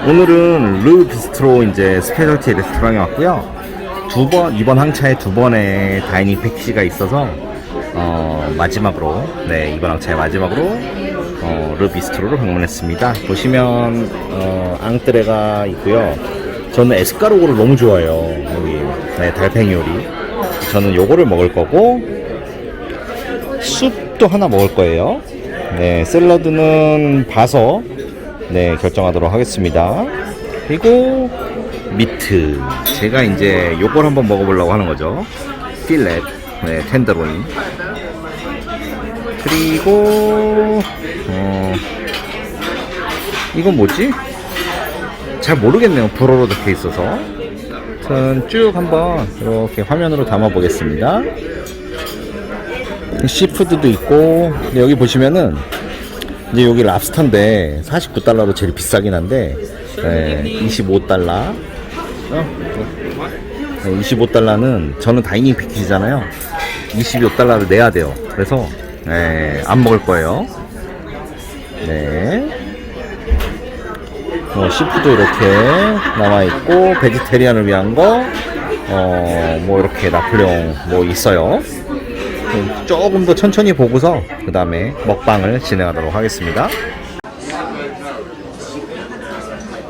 오늘은 르 비스트로 이제 스페셜티 레스토랑에 왔고요. 이번 항차에 두 번의 다이닝 패키지가 있어서 마지막으로 이번 항차의 마지막으로 르 비스트로를 방문했습니다. 보시면 앙뜨레가 있고요. 저는 에스카르고를 너무 좋아해요. 여기 달팽이 요리. 저는 요거를 먹을 거고 숲도 하나 먹을 거예요. 샐러드는 봐서 결정하도록 하겠습니다. 그리고 미트, 제가 이제 요걸 한번 먹어보려고 하는 거죠. 필렛, 텐더로인. 그리고 이건 뭐지? 잘 모르겠네요. 불어로 적혀 있어서. 아무튼 쭉 한번 이렇게 화면으로 담아 보겠습니다. 시푸드도 있고, 여기 보시면은 이제 여기 랍스터인데 49달러로 제일 비싸긴 한데 25달러 25달러는 저는 다이닝 패키지잖아요. 25달러를 내야 돼요. 그래서 안 먹을 거예요. 시푸드 이렇게 남아있고, 베지테리안을 위한 거 뭐 이렇게 나폴레옹 뭐 있어요. 조금 더 천천히 보고서 그 다음에 먹방을 진행하도록 하겠습니다.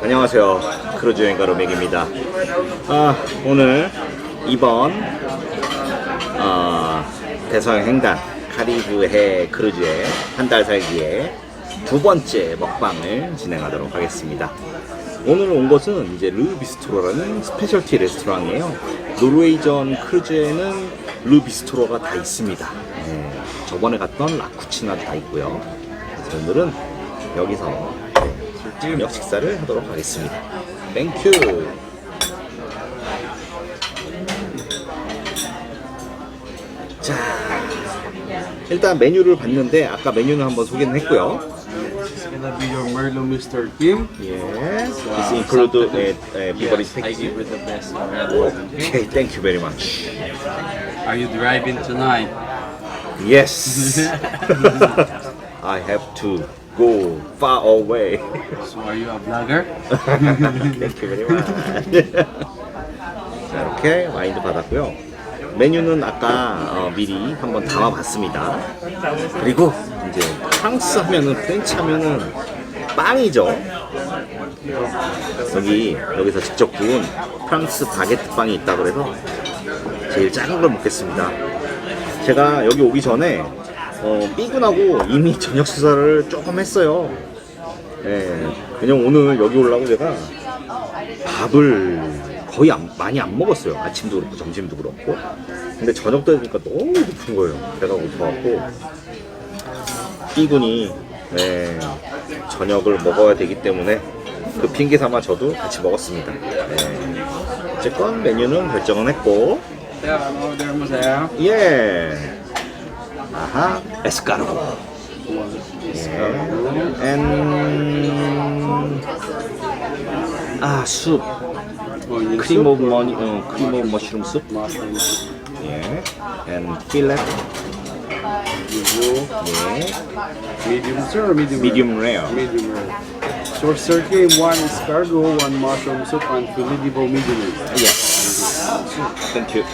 안녕하세요. 크루즈 여행가로 맥입니다. 오늘 이번 대서양 횡단 카리브해 크루즈의 한 달 살기에 두 번째 먹방을 진행하도록 하겠습니다. 오늘 온 곳은 이제 르 비스트로라는 스페셜티 레스토랑이에요. 노르웨이전 크루즈에는 르 비스트로가 다 있습니다. 저번에 갔던 라쿠치나도 다 있고요. 그래서 오늘은 여기서 저녁 식사를 하도록 하겠습니다. 땡큐. 자, 일단 메뉴를 봤는데 아까 메뉴는 한번 소개는 했고요. It's gonna be your Merlot Mr. Kim. Yes, it's include beverage I package. give it the best. Okay, thank you very much. Are you driving tonight? Yes. I have to go far away. So are you a vlogger? Thank you very much. 자, 이렇게 와인도 받았고요. 메뉴는 아까 미리 한번 담아봤습니다. 그리고 이제 프랑스 하면은, 프렌치 하면은 빵이죠. 여기서 직접 구운 프랑스 바게트 빵이 있다 그래서 제일 작은 걸 먹겠습니다. 제가 여기 오기 전에 삐근하고 이미 저녁 식사를 조금 했어요. 왜냐면 오늘 여기 오려고 제가 밥을 거의 많이 안 먹었어요. 아침도 그렇고 점심도 그렇고. 근데 저녁 되니까 너무 고픈 거예요. 배가 고파갖고 삐군이 저녁을 먹어야 되기 때문에 그 핑계 삼아 저도 같이 먹었습니다. 어쨌건 메뉴는 결정은 했고, 예, 아하, 에스카르고, 숲, cream of mushroom soup, and fillet, Medium, sir, or medium rare. Medium rare. So, Sir Kim, one escargot, one mushroom soup, and filet de veau medium rare. Yes. Thank you.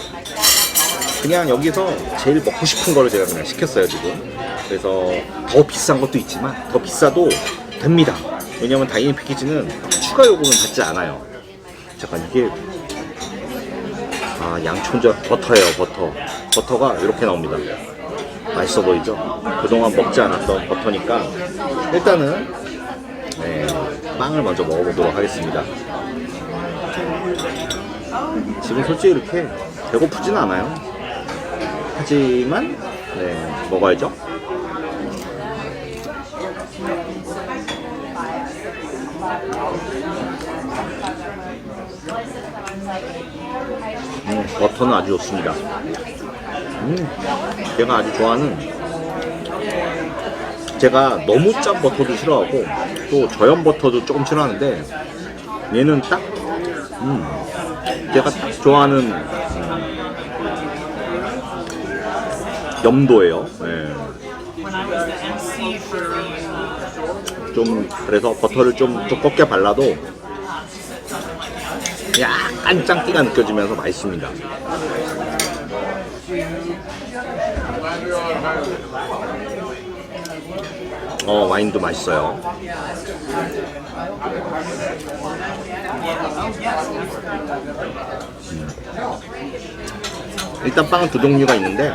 그냥 여기서 제일 먹고 싶은 거를 제가 그냥 시켰어요 지금. 그래서 더 비싼 것도 있지만 더 비싸도 됩니다. 왜냐면 다이닝 패키지는 추가 요금은 받지 않아요. 잠깐, 이게 양촌전 버터예요. 버터가 이렇게 나옵니다. 맛있어 보이죠? 그동안 먹지 않았던 버터니까 일단은 빵을 먼저 먹어보도록 하겠습니다. 지금 솔직히 이렇게 배고프진 않아요. 하지만 먹어야죠. 버터는 아주 좋습니다. 제가 아주 좋아하는 제가 너무 짠 버터도 싫어하고 또 저염 버터도 조금 싫어하는데 얘는 딱 제가 딱 좋아하는 염도예요. 네. 좀 그래서 버터를 좀 두껍게 발라도 약간 짱기가 느껴지면서 맛있습니다. 와인도 맛있어요. 일단 빵은 두 종류가 있는데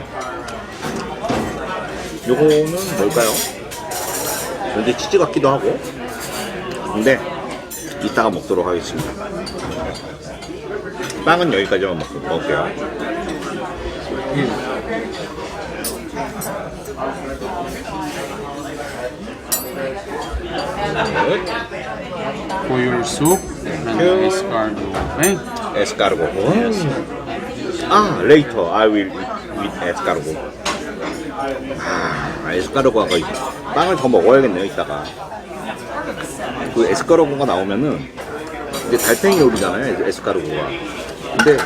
요거는 뭘까요? 이게 치즈 같기도 하고 근데 이따가 먹도록 하겠습니다. 빵은 여기까지만 먹을게요. For your soup and escargot. Okay? 에스카르고. later I will eat with 에스카르고. 에스카르고가 빵을 더 먹어야겠네요 이따가. 그 에스카르고가 나오면은 이제 달팽이 요리잖아요 에스카르고가. 근데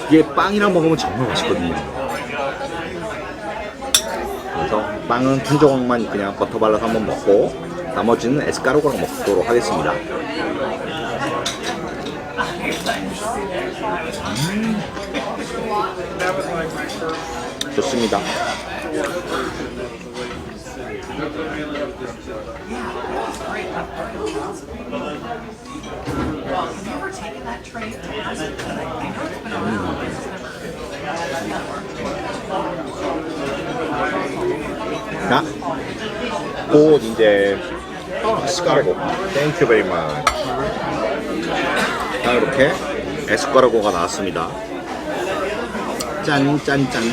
이게 빵이랑 먹으면 정말 맛있거든요. 그래서 빵은 한 조각만 그냥 버터 발라서 한번 먹고 나머지는 에스카르고랑 먹도록 하겠습니다. 좋습니다. 자, 곧 이제 에스카르고. Thank you very much. 자, 이렇게 에스카르고가 나왔습니다. 짠, 짠, 짠.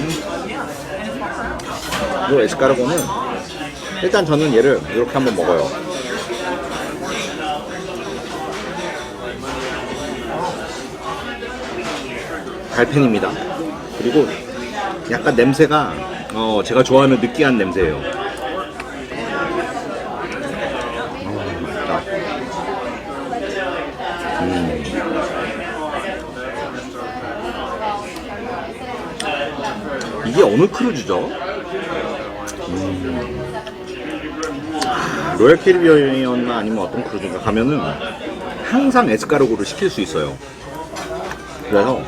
이 에스카르고는 일단 저는 얘를 이렇게 한번 먹어요. 달팽입니다. 그리고 약간 냄새가 제가 좋아하는 느끼한 냄새예요. 이게 어느 크루즈죠? 로얄 캐리비안이었나 아니면 어떤 크루즈인가 가면은 항상 에스카르고를 시킬 수 있어요. 그래서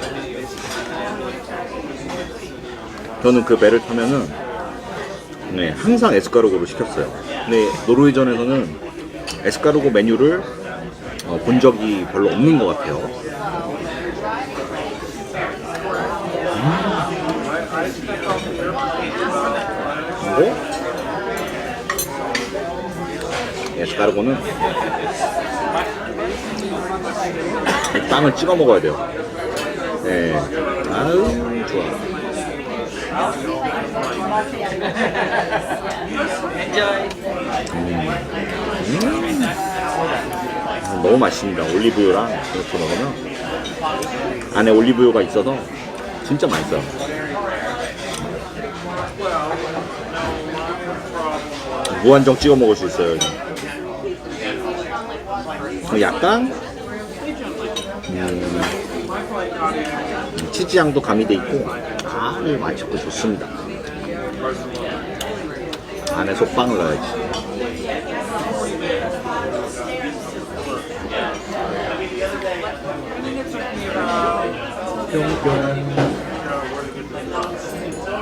저는 그 배를 타면은 항상 에스카르고를 시켰어요. 근데 노르웨이전에서는 에스카르고 메뉴를 본 적이 별로 없는 것 같아요. 그리고 에스카르고는 빵을 찍어 먹어야 돼요. 네, 아유 좋아. 너무 맛있습니다. 올리브유랑 이렇게 먹으면 안에 올리브유가 있어서 진짜 맛있어요. 무한정 찍어 먹을 수 있어요. 약간 치즈 향도 가미돼 있고 아주 맛있고 좋습니다. 안에 속빵을 넣어야지.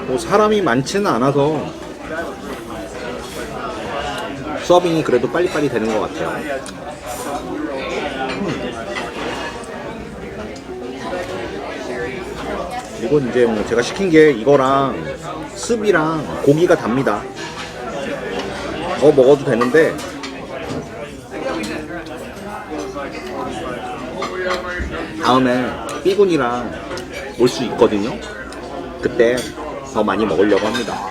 뭐 사람이 많지는 않아서 서빙이 그래도 빨리빨리 되는 것 같아요. 그리고 이제 뭐 제가 시킨 게 이거랑 습이랑 고기가 답니다. 더 먹어도 되는데 다음에 삐군이랑 올 수 있거든요. 그때 더 많이 먹으려고 합니다.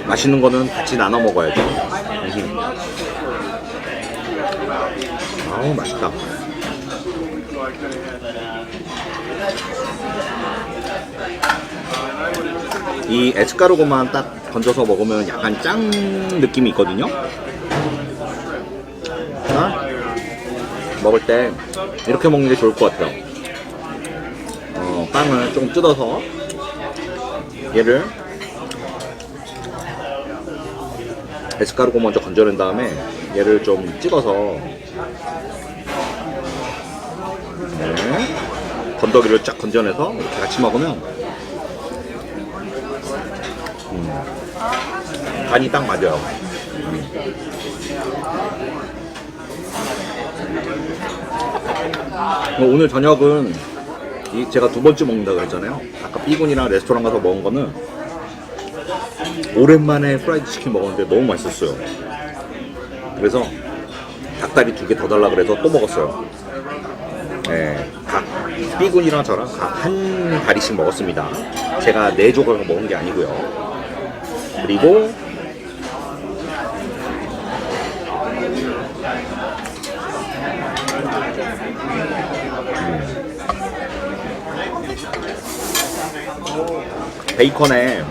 맛있는 거는 같이 나눠 먹어야죠. 아우 맛있다. 이 에스카르고만 딱 건져서 먹으면 약간 짠 느낌이 있거든요. 먹을 때 이렇게 먹는 게 좋을 것 같아요. 빵을 좀 뜯어서 얘를 에스카르고 먼저 건져낸 다음에 얘를 좀 찍어서 건더기를 쫙 건져내서 이렇게 같이 먹으면 간이 딱 맞아요. 오늘 저녁은 제가 두 번째 먹는다고 했잖아요. 아까 삐군이랑 레스토랑 가서 먹은 거는 오랜만에 프라이드 치킨 먹었는데 너무 맛있었어요. 그래서 닭다리 2개 더 달라 그래서 또 먹었어요. 네, 각 삐군이랑 저랑 각 한 다리씩 먹었습니다. 제가 4조각을 먹은 게 아니고요. 그리고 베이컨에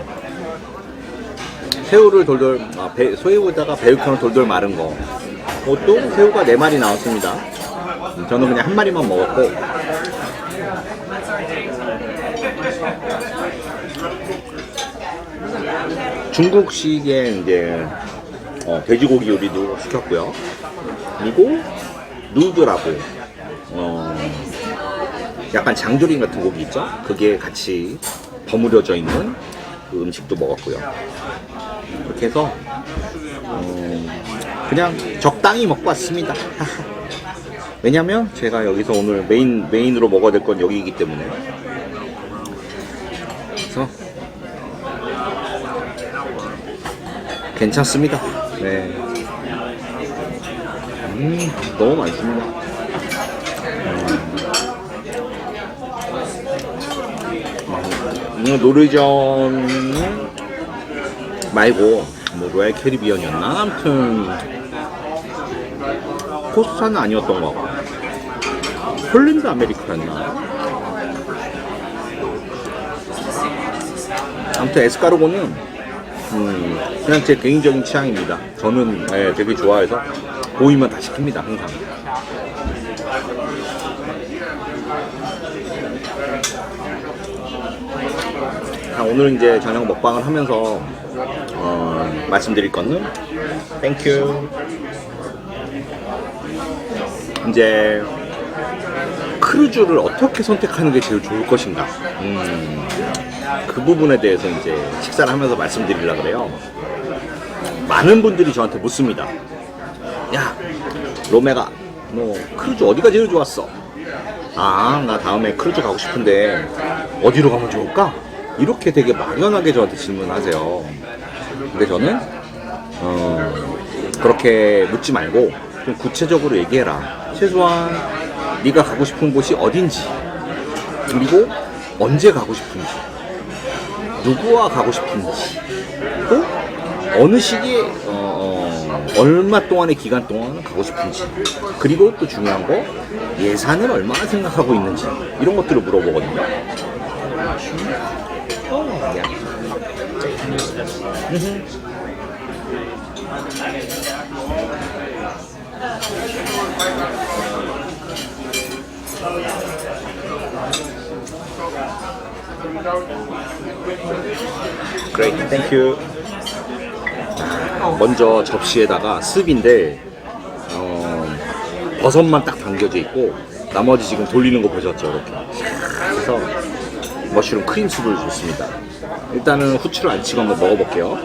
새우를 돌돌 새우에다가 베이컨을 돌돌 마른 거. 그것도 새우가 4마리 나왔습니다. 저는 그냥 한 마리만 먹었고, 중국식의 이제 돼지고기 요리도 시켰고요. 그리고 누드라고 약간 장조림 같은 고기 있죠? 그게 같이 버무려져 있는 그 음식도 먹었고요. 그렇게 해서 그냥 적당히 먹고 왔습니다. 왜냐면 제가 여기서 오늘 메인으로 먹어야 될 건 여기이기 때문에. 그래서 괜찮습니다. 네. 너무 맛있습니다. 노르전 말고 뭐 로얄 캐리비언이었나? 아무튼 코스타는 아니었던 거 같고 홀랜드 아메리카였나? 아무튼 에스카르고는 그냥 제 개인적인 취향입니다. 저는 되게 좋아해서 보이면 다 시킵니다. 항상. 오늘 이제 저녁 먹방을 하면서 말씀드릴 거는 땡큐. 이제 크루즈를 어떻게 선택하는 게 제일 좋을 것인가, 그 부분에 대해서 이제 식사를 하면서 말씀드리려고 그래요. 많은 분들이 저한테 묻습니다. 야, 로메가 너 크루즈 어디가 제일 좋았어? 나 다음에 크루즈 가고 싶은데 어디로 가면 좋을까? 이렇게 되게 막연하게 저한테 질문하세요. 근데 저는 그렇게 묻지 말고 좀 구체적으로 얘기해라. 최소한 네가 가고 싶은 곳이 어딘지, 그리고 언제 가고 싶은지, 누구와 가고 싶은지, 또 어느 시기에 얼마 동안의 기간 동안 가고 싶은지, 그리고 또 중요한 거 예산을 얼마나 생각하고 있는지, 이런 것들을 물어보거든요. Great, thank you. 먼저 접시에다가 습인데 버섯만 딱 담겨져 있고 나머지 지금 돌리는 거 보셨죠? 이렇게. 그래서 머쉬룸 크림 수프를 줬습니다. 일단은 후추를 안 치고 한번 먹어볼게요.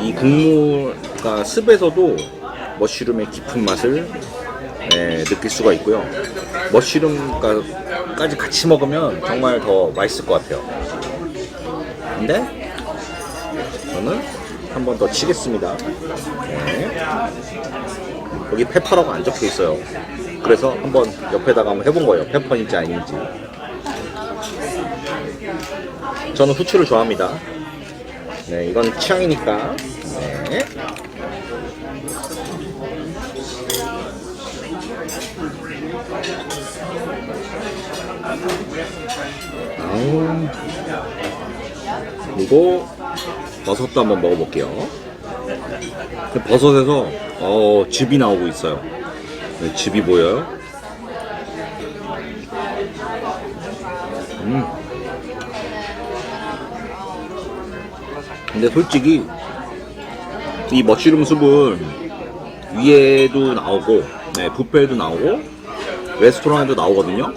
이 국물과 습에서도 머쉬룸의 깊은 맛을 느낄 수가 있고요. 머쉬룸까지 같이 먹으면 정말 더 맛있을 것 같아요. 근데 저는 한 번 더 치겠습니다. 여기 페퍼라고 안 적혀 있어요. 그래서 한번 옆에다가 한번 해본 거예요. 페퍼인지 아닌지. 저는 후추를 좋아합니다. 네, 이건 취향이니까. 네. 그리고 버섯도 한번 먹어볼게요. 버섯에서 즙이 나오고 있어요. 네, 즙이 보여요? 근데 솔직히 이 머쉬룸 숲은 위에도 나오고, 네, 뷔페에도 나오고, 레스토랑에도 나오거든요.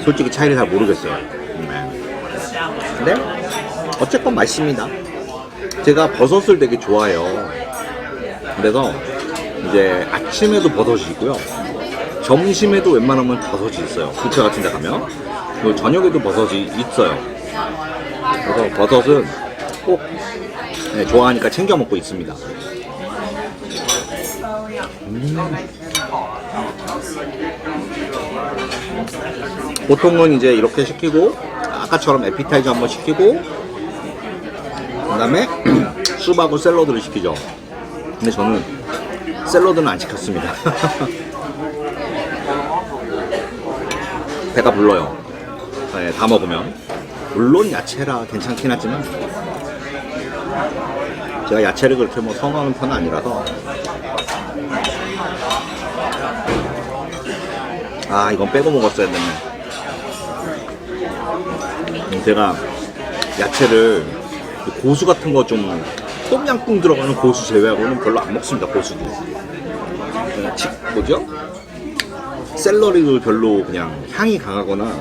솔직히 차이를 잘 모르겠어요. 근데 어쨌건 맛있습니다. 제가 버섯을 되게 좋아해요. 그래서 이제 아침에도 버섯이 있고요, 점심에도 웬만하면 버섯이 있어요. 뷔페 같은 데 가면. 그리고 저녁에도 버섯이 있어요. 그래서 버섯은 꼭 좋아하니까 챙겨 먹고 있습니다. 보통은 이제 이렇게 시키고, 아까처럼 에피타이저 한번 시키고, 그 다음에 숲하고 샐러드를 시키죠. 근데 저는 샐러드는 안 시켰습니다. 배가 불러요. 네, 다 먹으면. 물론 야채라 괜찮긴 하지만 제가 야채를 그렇게 뭐 선호하는 편은 아니라서. 아, 이건 빼고 먹었어야 됐네. 제가 야채를 고수 같은 거 좀 똠양꿍 들어가는 고수 제외하고는 별로 안 먹습니다. 고수도 뭐죠? 샐러리도 별로 그냥 향이 강하거나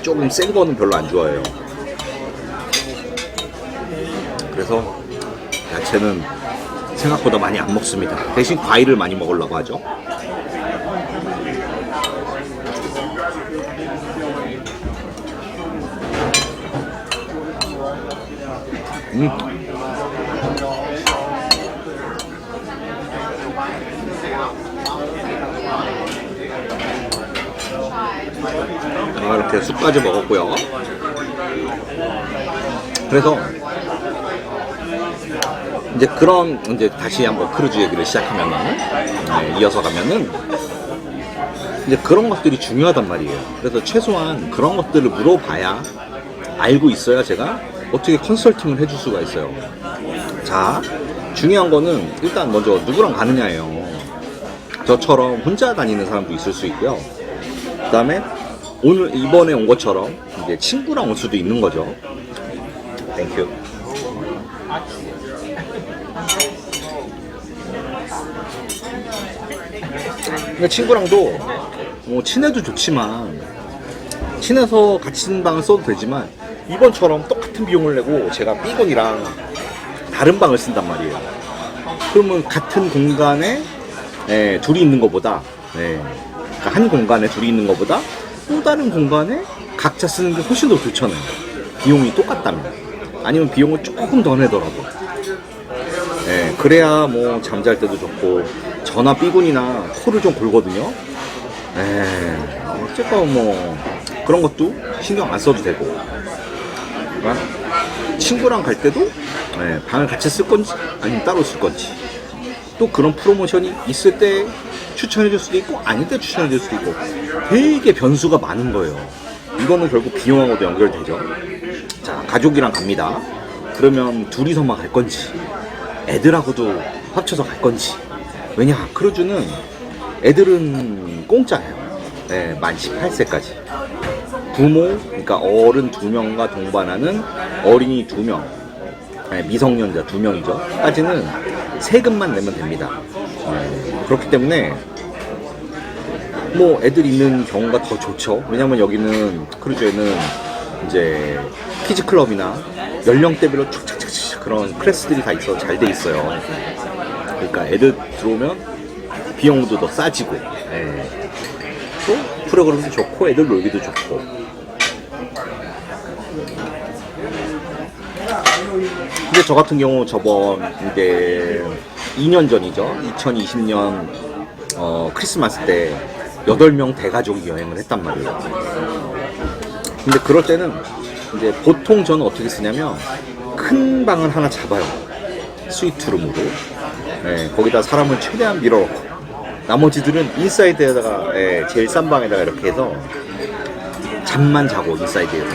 조금 센 거는 별로 안 좋아해요. 그래서 야채는 생각보다 많이 안 먹습니다. 대신 과일을 많이 먹으려고 하죠. 이렇게 쑥까지 먹었고요. 그래서 이제 이제 다시 한번 크루즈 얘기를 시작하면은, 이어서 가면은 이제 그런 것들이 중요하단 말이에요. 그래서 최소한 그런 것들을 물어봐야, 알고 있어야 제가 어떻게 컨설팅을 해줄 수가 있어요. 자, 중요한 거는 일단 먼저 누구랑 가느냐예요. 저처럼 혼자 다니는 사람도 있을 수 있고요. 그 다음에 이번에 온 것처럼 이제 친구랑 올 수도 있는 거죠. 땡큐. 근데 친구랑도 뭐 친해도 좋지만, 친해서 같은 방을 써도 되지만, 이번처럼 똑같은 비용을 내고 제가 삐곤이랑 다른 방을 쓴단 말이에요. 그러면 같은 공간에 둘이 있는 것보다, 그러니까 한 공간에 둘이 있는 것보다 또 다른 공간에 각자 쓰는 게 훨씬 더 좋잖아요. 비용이 똑같다면. 아니면 비용을 조금 더 내더라도. 그래야 뭐 잠잘 때도 좋고, 전화 삐곤이나 코를 좀 골거든요. 어쨌건 뭐 그런 것도 신경 안 써도 되고. 그러니까 친구랑 갈 때도 방을 같이 쓸 건지 아니면 따로 쓸 건지, 또 그런 프로모션이 있을 때 추천해 줄 수도 있고 아닐 때 추천해 줄 수도 있고, 되게 변수가 많은 거예요. 이거는 결국 비용하고도 연결되죠. 자, 가족이랑 갑니다. 그러면 둘이서만 갈 건지 애들하고도 합쳐서 갈 건지. 왜냐, 크루즈는 애들은 공짜예요. 만 18세까지. 부모, 그러니까 어른 2명과 동반하는 어린이 2명, 미성년자 2명이죠. 까지는 세금만 내면 됩니다. 그렇기 때문에 뭐 애들 있는 경우가 더 좋죠. 왜냐면 여기는 크루즈에는 이제 키즈 클럽이나 연령대별로 촥촥촥 그런 클래스들이 다 있어 잘 돼 있어요. 그러니까 애들 들어오면 비용도 더 싸지고, 또 프로그램도 좋고 애들 놀기도 좋고. 근데 저 같은 경우 저번 이제 2년 전이죠. 2020년 크리스마스 때 8명 대가족이 여행을 했단 말이에요. 근데 그럴 때는 이제 보통 저는 어떻게 쓰냐면, 큰 방을 하나 잡아요. 스위트룸으로. 네, 거기다 사람을 최대한 밀어넣고 나머지들은 인사이드에다가 제일 싼 방에다가 이렇게 해서 잠만 자고 인사이드에서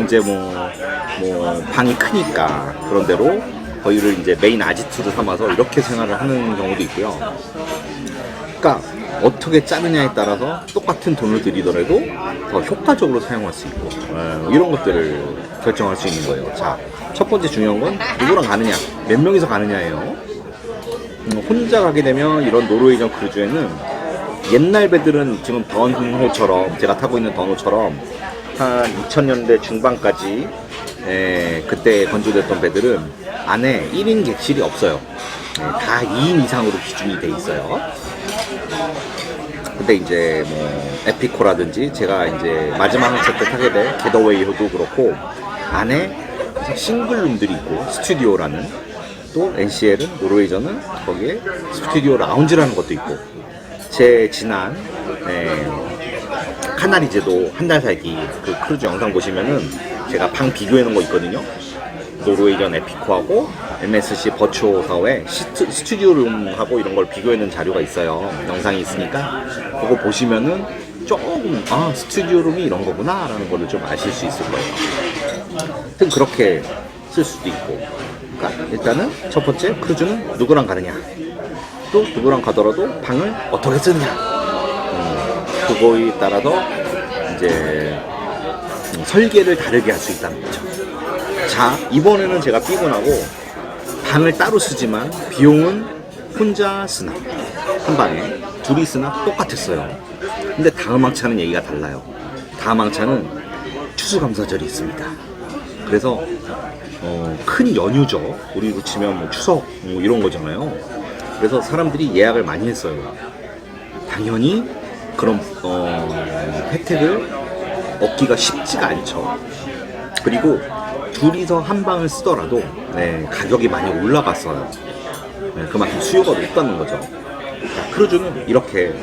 이제 뭐 방이 크니까 그런 대로 거기를 이제 메인 아지트로 삼아서 이렇게 생활을 하는 경우도 있고요. 그러니까 어떻게 짜느냐에 따라서 똑같은 돈을 들이더라도 더 효과적으로 사용할 수 있고 이런 것들을 결정할 수 있는 거예요. 자, 첫 번째 중요한 건 누구랑 가느냐, 몇 명이서 가느냐예요. 혼자 가게 되면 이런 노르웨이전 크루즈에는 옛날 배들은 지금 던호처럼 제가 타고 있는 던호처럼 한 2000년대 중반까지 그때 건조됐던 배들은 안에 1인 객실이 없어요. 다 2인 이상으로 기준이 돼 있어요. 근데 이제 뭐 에피코라든지 제가 이제 마지막 항차 때 타게 될 게더웨이호도 그렇고 안에 싱글룸들이 있고 스튜디오라는, 또 NCL은 노르웨이전은 거기에 스튜디오 라운지라는 것도 있고, 제 지난 카나리제도 한 달 살기 그 크루즈 영상 보시면은 제가 방 비교해 놓은 거 있거든요. 노르웨이전 에피코하고 MSC 버추어 사업에 스튜디오룸하고 이런 걸 비교해 놓은 자료가 있어요. 영상이 있으니까 그거 보시면은 조금 스튜디오룸이 이런 거구나 라는 거를 좀 아실 수 있을 거예요. 하여튼 그렇게 쓸 수도 있고, 그러니까 일단은 첫 번째, 크루즈는 누구랑 가느냐, 또 누구랑 가더라도 방을 어떻게 쓰느냐, 그거에 따라서 이제 설계를 다르게 할 수 있다는 거죠. 자, 이번에는 제가 피곤하고 방을 따로 쓰지만 비용은 혼자 쓰나 한 방에 둘이 쓰나 똑같았어요. 근데 다음 항차는 얘기가 달라요. 다음 항차는 추수감사절이 있습니다. 그래서 큰 연휴죠. 우리로 치면 뭐 추석 뭐 이런 거잖아요. 그래서 사람들이 예약을 많이 했어요. 당연히 그런 혜택을 얻기가 쉽지가 않죠. 그리고 둘이서 한 방을 쓰더라도 가격이 많이 올라갔어요. 그만큼 수요가 높다는 거죠. 자, 크루즈는 이렇게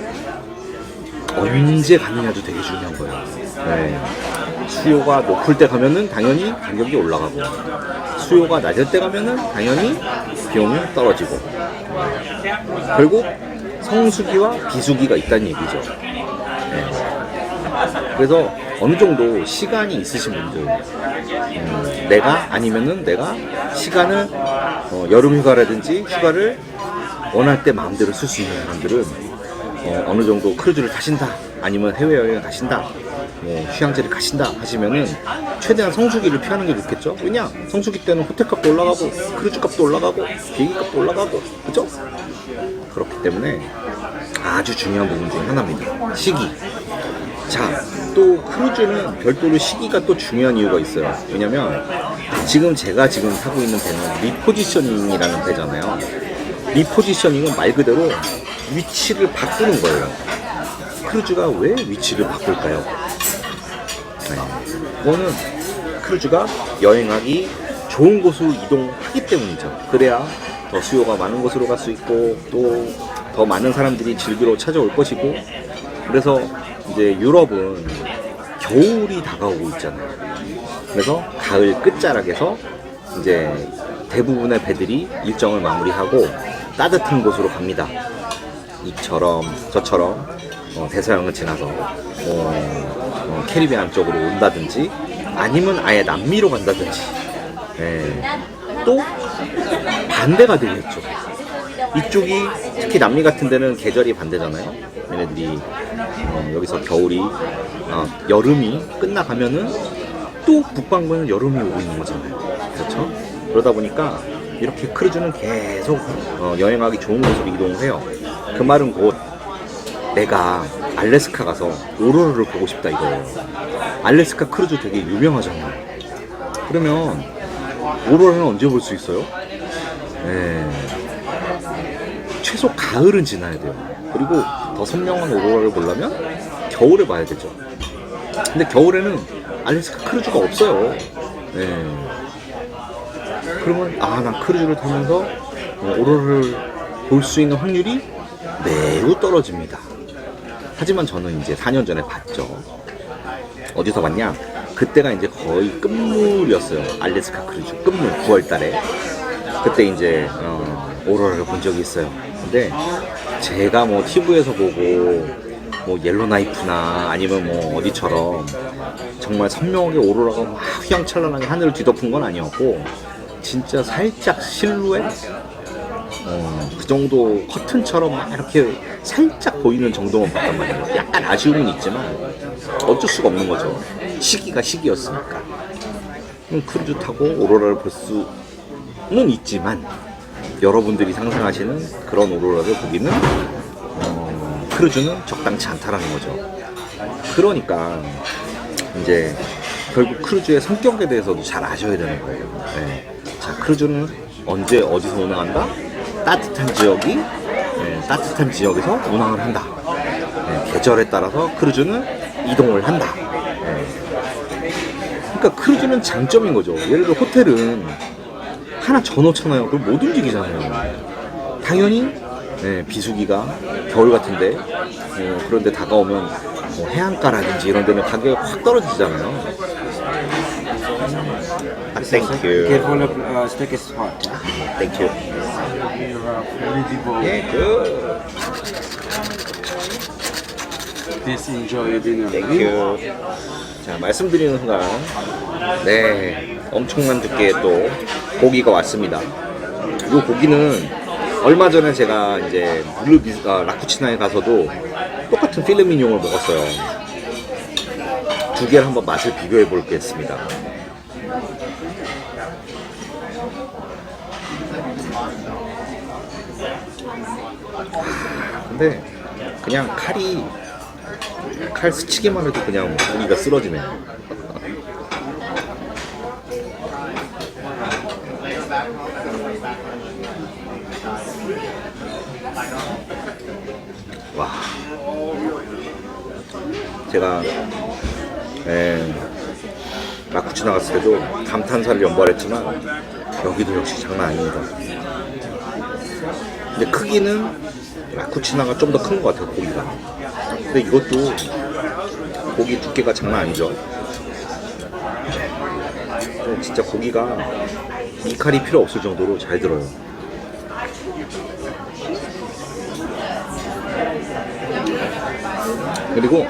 언제 가느냐도 되게 중요한 거예요. 수요가 높을 때 가면은 당연히 가격이 올라가고, 수요가 낮을 때 가면은 당연히 비용이 떨어지고, 결국 성수기와 비수기가 있다는 얘기죠. 그래서 어느 정도 시간이 있으신 분들, 내가 시간을 여름 휴가라든지 휴가를 원할 때 마음대로 쓸 수 있는 사람들은 어느 정도 크루즈를 타신다, 아니면 해외여행을 가신다, 휴양지를 가신다 하시면은 최대한 성수기를 피하는 게 좋겠죠. 왜냐, 성수기 때는 호텔 값도 올라가고 크루즈 값도 올라가고 비행기 값도 올라가고, 그죠? 그렇기 때문에 아주 중요한 부분 중 하나입니다. 시기. 자, 또 크루즈는 별도로 시기가 또 중요한 이유가 있어요. 왜냐면 지금 제가 타고 있는 배는 리포지셔닝이라는 배잖아요. 리포지셔닝은 말 그대로 위치를 바꾸는 거예요. 크루즈가 왜 위치를 바꿀까요? 그거는 크루즈가 여행하기 좋은 곳으로 이동하기 때문이죠. 그래야 더 수요가 많은 곳으로 갈 수 있고, 또 더 많은 사람들이 즐기러 찾아올 것이고, 그래서 이제 유럽은 겨울이 다가오고 있잖아요. 그래서 가을 끝자락에서 이제 대부분의 배들이 일정을 마무리하고 따뜻한 곳으로 갑니다. 이처럼 저처럼 대서양을 지나서 캐리비안 쪽으로 온다든지, 아니면 아예 남미로 간다든지, 또 반대가 되겠죠. 이쪽이 특히 남미 같은 데는 계절이 반대잖아요. 얘네들이 여기서 겨울이 여름이 끝나가면은 또 북반구에는 여름이 오고 있는 거잖아요. 그렇죠? 그러다 보니까 이렇게 크루즈는 계속 여행하기 좋은 곳으로 이동을 해요. 그 말은 곧 내가 알래스카 가서 오로라를 보고 싶다 이거예요. 알래스카 크루즈 되게 유명하잖아요. 그러면 오로라는 언제 볼 수 있어요? 최소 가을은 지나야 돼요. 그리고 더 선명한 오로라를 보려면 겨울에 봐야 되죠. 근데 겨울에는 알래스카 크루즈가 없어요. 그러면 난 크루즈를 타면서 오로라를 볼 수 있는 확률이 매우 떨어집니다. 하지만 저는 이제 4년 전에 봤죠. 어디서 봤냐? 그때가 이제 거의 끝물이었어요. 알래스카 크루즈 끝물 9월 달에. 그때 이제 오로라를 본 적이 있어요. 근데 제가 뭐 TV에서 보고 뭐 옐로나이프나 아니면 뭐 어디처럼 정말 선명하게 오로라가 막 휘황찬란하게 하늘을 뒤덮은 건 아니었고, 진짜 살짝 실루엣? 그 정도 커튼처럼 막 이렇게 살짝 보이는 정도만 봤단 말이에요. 약간 아쉬움은 있지만 어쩔 수가 없는 거죠. 시기가 시기였으니까. 크루즈 타고 오로라를 볼 수는 있지만 여러분들이 상상하시는 그런 오로라를 보기는 크루즈는 적당치 않다라는 거죠. 그러니까 이제 결국 크루즈의 성격에 대해서도 잘 아셔야 되는 거예요. 네. 자, 크루즈는 언제 어디서 운항한다? 따뜻한 지역이 따뜻한 지역에서 운항을 한다. 네. 계절에 따라서 크루즈는 이동을 한다. 네. 그러니까 크루즈는 장점인 거죠. 예를 들어 호텔은 하나 져놓잖아요. 그럼 못 움직이잖아요. 당연히 비수기가 겨울 같은데 그런데 다가오면 뭐 해안가라든지 이런 데는 가격이 확 떨어지잖아요. Thank you. Careful, steak is hot. Thank you. You have Filidi bowl. Yeah, good. Please enjoy your dinner. Thank you. 자, 말씀드리는 순간 엄청난 두께의 또 고기가 왔습니다. 이 고기는 얼마 전에 제가 이제 라쿠치나에 가서도 똑같은 필레미뇽을 먹었어요. 두 개를 한번 맛을 비교해 보겠습니다. 근데 그냥 칼 스치기만 해도 그냥 고기가 쓰러지네. 와, 제가 라쿠치나 갔을 때도 감탄사를 연발했지만 여기도 역시 장난 아닙니다. 근데 크기는 라쿠치나가 좀 더 큰 것 같아요, 고기가. 근데 이것도 고기 두께가 장난 아니죠. 진짜 고기가 이 칼이 필요 없을 정도로 잘 들어요. 그리고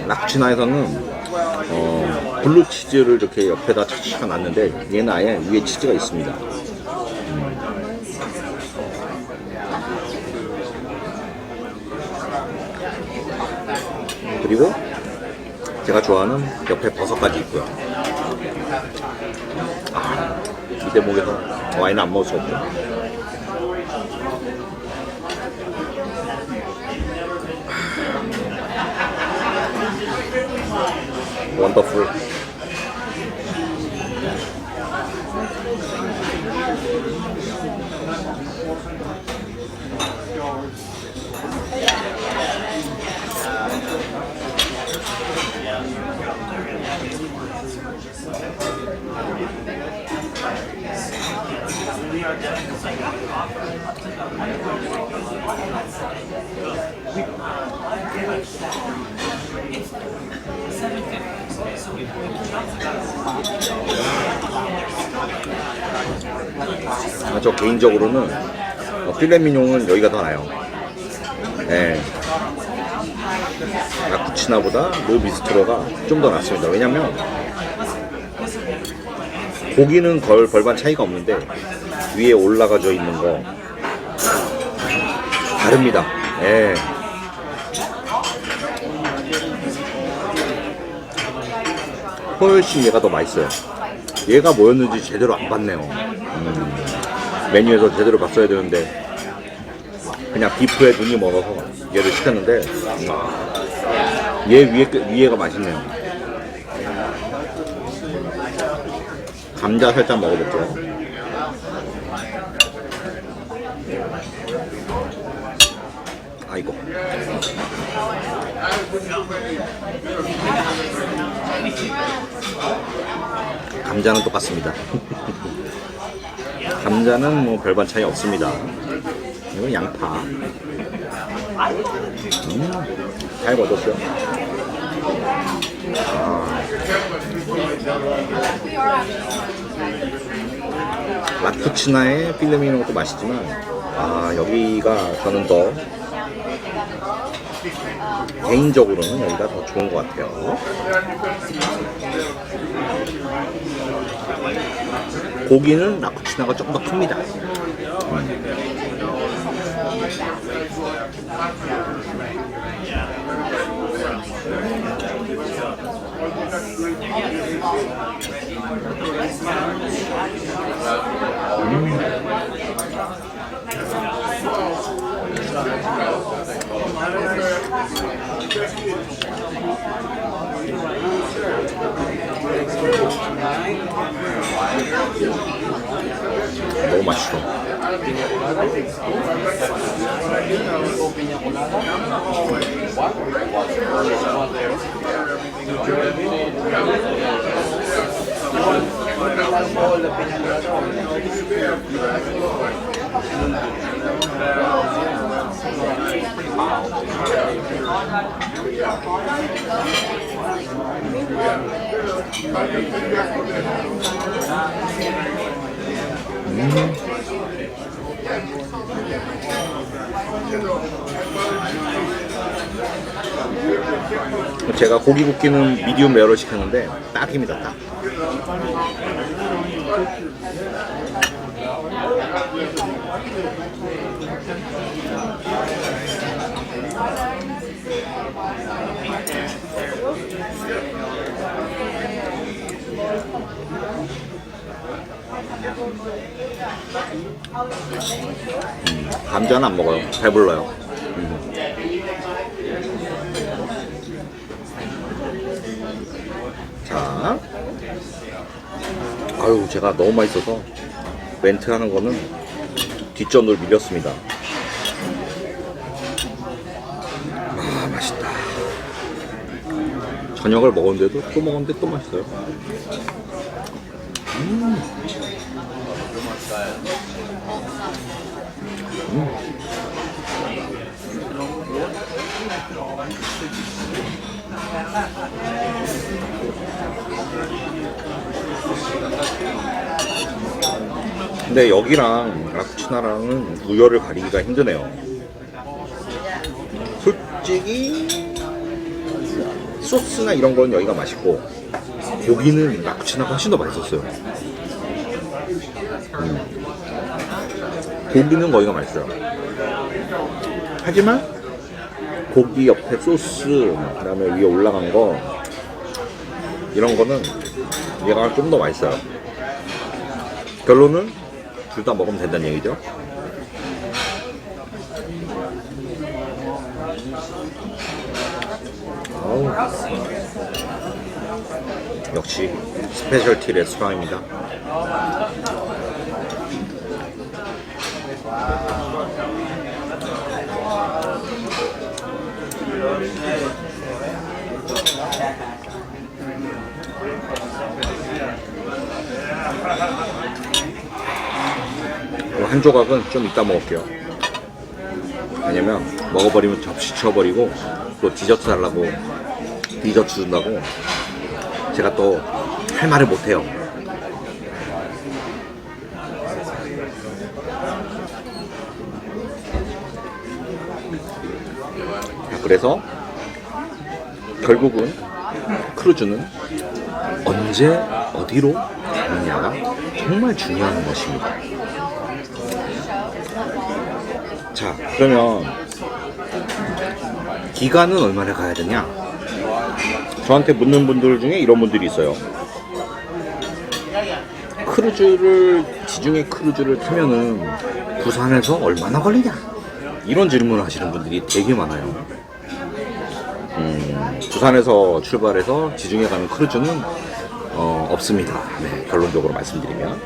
라쿠치나에서는 블루치즈를 이렇게 옆에다 착착 놨는데 얘는 아예 위에 치즈가 있습니다. 그리고 제가 좋아하는 옆에 버섯까지 있고요. 이 대목에서 와인은 안 먹을 수 없죠. 원더풀. 저 개인적으로는 필레미뇽은 여기가 더 나아요. 라쿠치나보다 르비스트로가 좀 더 낫습니다. 왜냐면 고기는 별반 차이가 없는데 위에 올라가져 있는 거 다릅니다. 훨씬 얘가 더 맛있어요. 얘가 뭐였는지 제대로 안 봤네요. 메뉴에서 제대로 봤어야 되는데 그냥 비프에 눈이 멀어서 얘를 시켰는데 얘 위에가 맛있네요. 감자 살짝 먹어볼게요. 아이고. 감자는 똑같습니다. 감자는 뭐 별반 차이 없습니다. 이건 양파. 잘 먹었어요. 라쿠치나의 필름이 있는 것도 맛있지만 여기가 저는 더 개인적으로는 여기가 더 좋은 것 같아요. 고기는 라쿠치나가 조금 더 큽니다. 너무 맛있어. 제가 고기 굽기는 미디움 레어를 시켰는데 딱입니다. 딱. 감자는 안 먹어요. 배불러요. 자, 아유, 제가 너무 맛있어서 멘트 하는 거는 뒷전으로 밀렸습니다. 맛있다. 저녁을 먹었는데도 또 먹었는데 또 맛있어요. 근데 여기랑 라쿠치나랑은 우열을 가리기가 힘드네요. 솔직히 소스나 이런 건 여기가 맛있고 고기는 라쿠치나가 훨씬 더 맛있었어요. 고기는 거기가 맛있어요. 하지만 고기 옆에 소스, 그 다음에 위에 올라간 거 이런 거는 얘가 좀 더 맛있어요. 결론은 둘 다 먹으면 된다는 얘기죠. 역시 스페셜티 레스토랑입니다. 한 조각은 좀 이따 먹을게요. 왜냐면 먹어버리면 접시 쳐버리고 또 디저트 달라고 디저트 준다고 제가 또 할 말을 못해요. 그래서 결국은 크루즈는 언제 어디로 가느냐가 정말 중요한 것입니다. 자, 그러면 기간은 얼마나 가야 되냐? 저한테 묻는 분들 중에 이런 분들이 있어요. 지중해 크루즈를 타면은 부산에서 얼마나 걸리냐? 이런 질문을 하시는 분들이 되게 많아요. 부산에서 출발해서 지중해 가는 크루즈는 없습니다. 네, 결론적으로 말씀드리면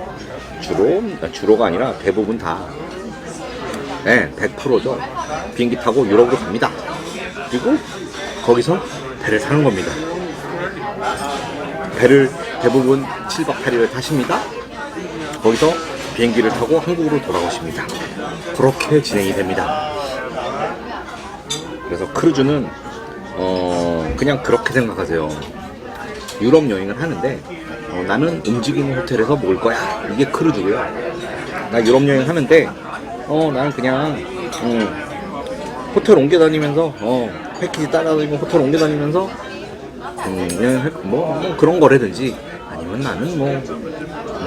주로가 아니라 대부분 다 100%죠. 비행기 타고 유럽으로 갑니다. 그리고 거기서 배를 타는 겁니다. 배를 대부분 7박 8일을 타십니다. 거기서 비행기를 타고 한국으로 돌아오십니다. 그렇게 진행이 됩니다. 그래서 크루즈는 그냥 그렇게 생각하세요. 유럽 여행을 하는데 나는 움직이는 호텔에서 먹을 거야. 이게 크루즈고요. 나 유럽 여행 하는데 나는 그냥 호텔 옮겨 다니면서 패키지 따라다니고 호텔 옮겨 다니면서 그냥 뭐 그런 거라든지 아니면 나는 뭐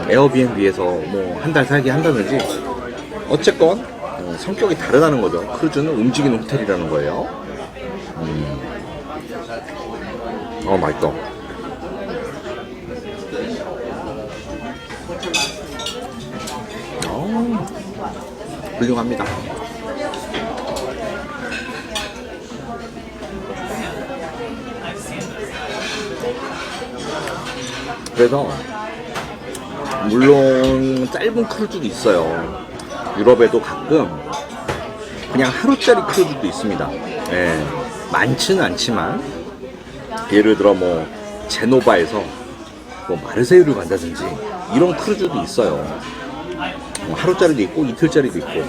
에어비앤비에서 뭐 한 달 살기 한다든지 어쨌건 성격이 다르다는 거죠. 크루즈는 움직이는 호텔이라는 거예요. 맛있다. 훌륭합니다. 그래서 물론 짧은 크루즈도 있어요. 유럽에도 가끔 그냥 하루짜리 크루즈도 있습니다. 예, 많지는 않지만 예를 들어 뭐 제노바에서 뭐 마르세유를 간다든지 이런 크루즈도 있어요. 하루짜리도 있고 이틀짜리도 있고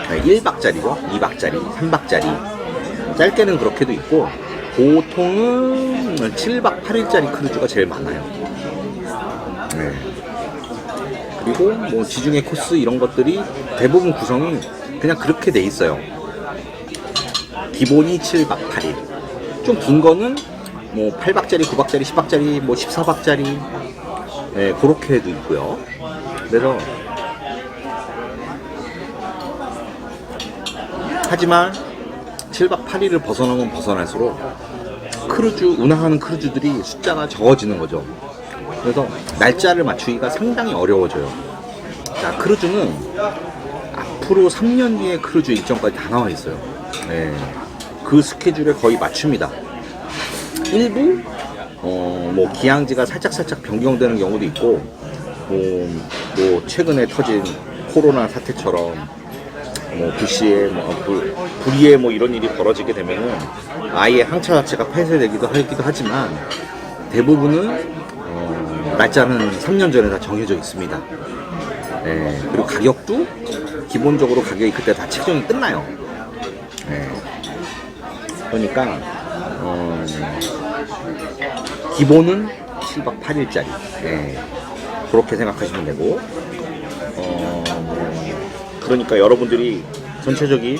1박짜리죠. 2박짜리, 3박짜리 짧게는 그렇게도 있고 보통은 7박 8일짜리 크루즈가 제일 많아요. 네. 그리고 뭐 지중해 코스 이런 것들이 대부분 구성이 그냥 그렇게 돼 있어요. 기본이 7박 8일 좀 긴 거는 뭐 8박짜리, 9박짜리, 10박짜리, 뭐 14박짜리 네, 그렇게도 있고요. 그래서 하지만 7박 8일을 벗어나면 벗어날수록 크루즈, 운항하는 크루즈들이 숫자가 적어지는 거죠. 그래서 날짜를 맞추기가 상당히 어려워져요. 자, 크루즈는 앞으로 3년 뒤에 크루즈 일정까지 다 나와 있어요. 네, 그 스케줄에 거의 맞춥니다. 일부 뭐 기항지가 살짝 변경되는 경우도 있고 뭐 최근에 터진 코로나 사태처럼 뭐 불의에 뭐 이런 일이 벌어지게 되면은 아예 항차 자체가 폐쇄되기도 하지만 대부분은 날짜는 3년 전에 다 정해져 있습니다. 네, 그리고 가격도 기본적으로 가격이 그때 다 책정이 끝나요. 네, 그러니까 기본은 7박 8일짜리 네, 그렇게 생각하시면 되고 그러니까 여러분들이 전체적인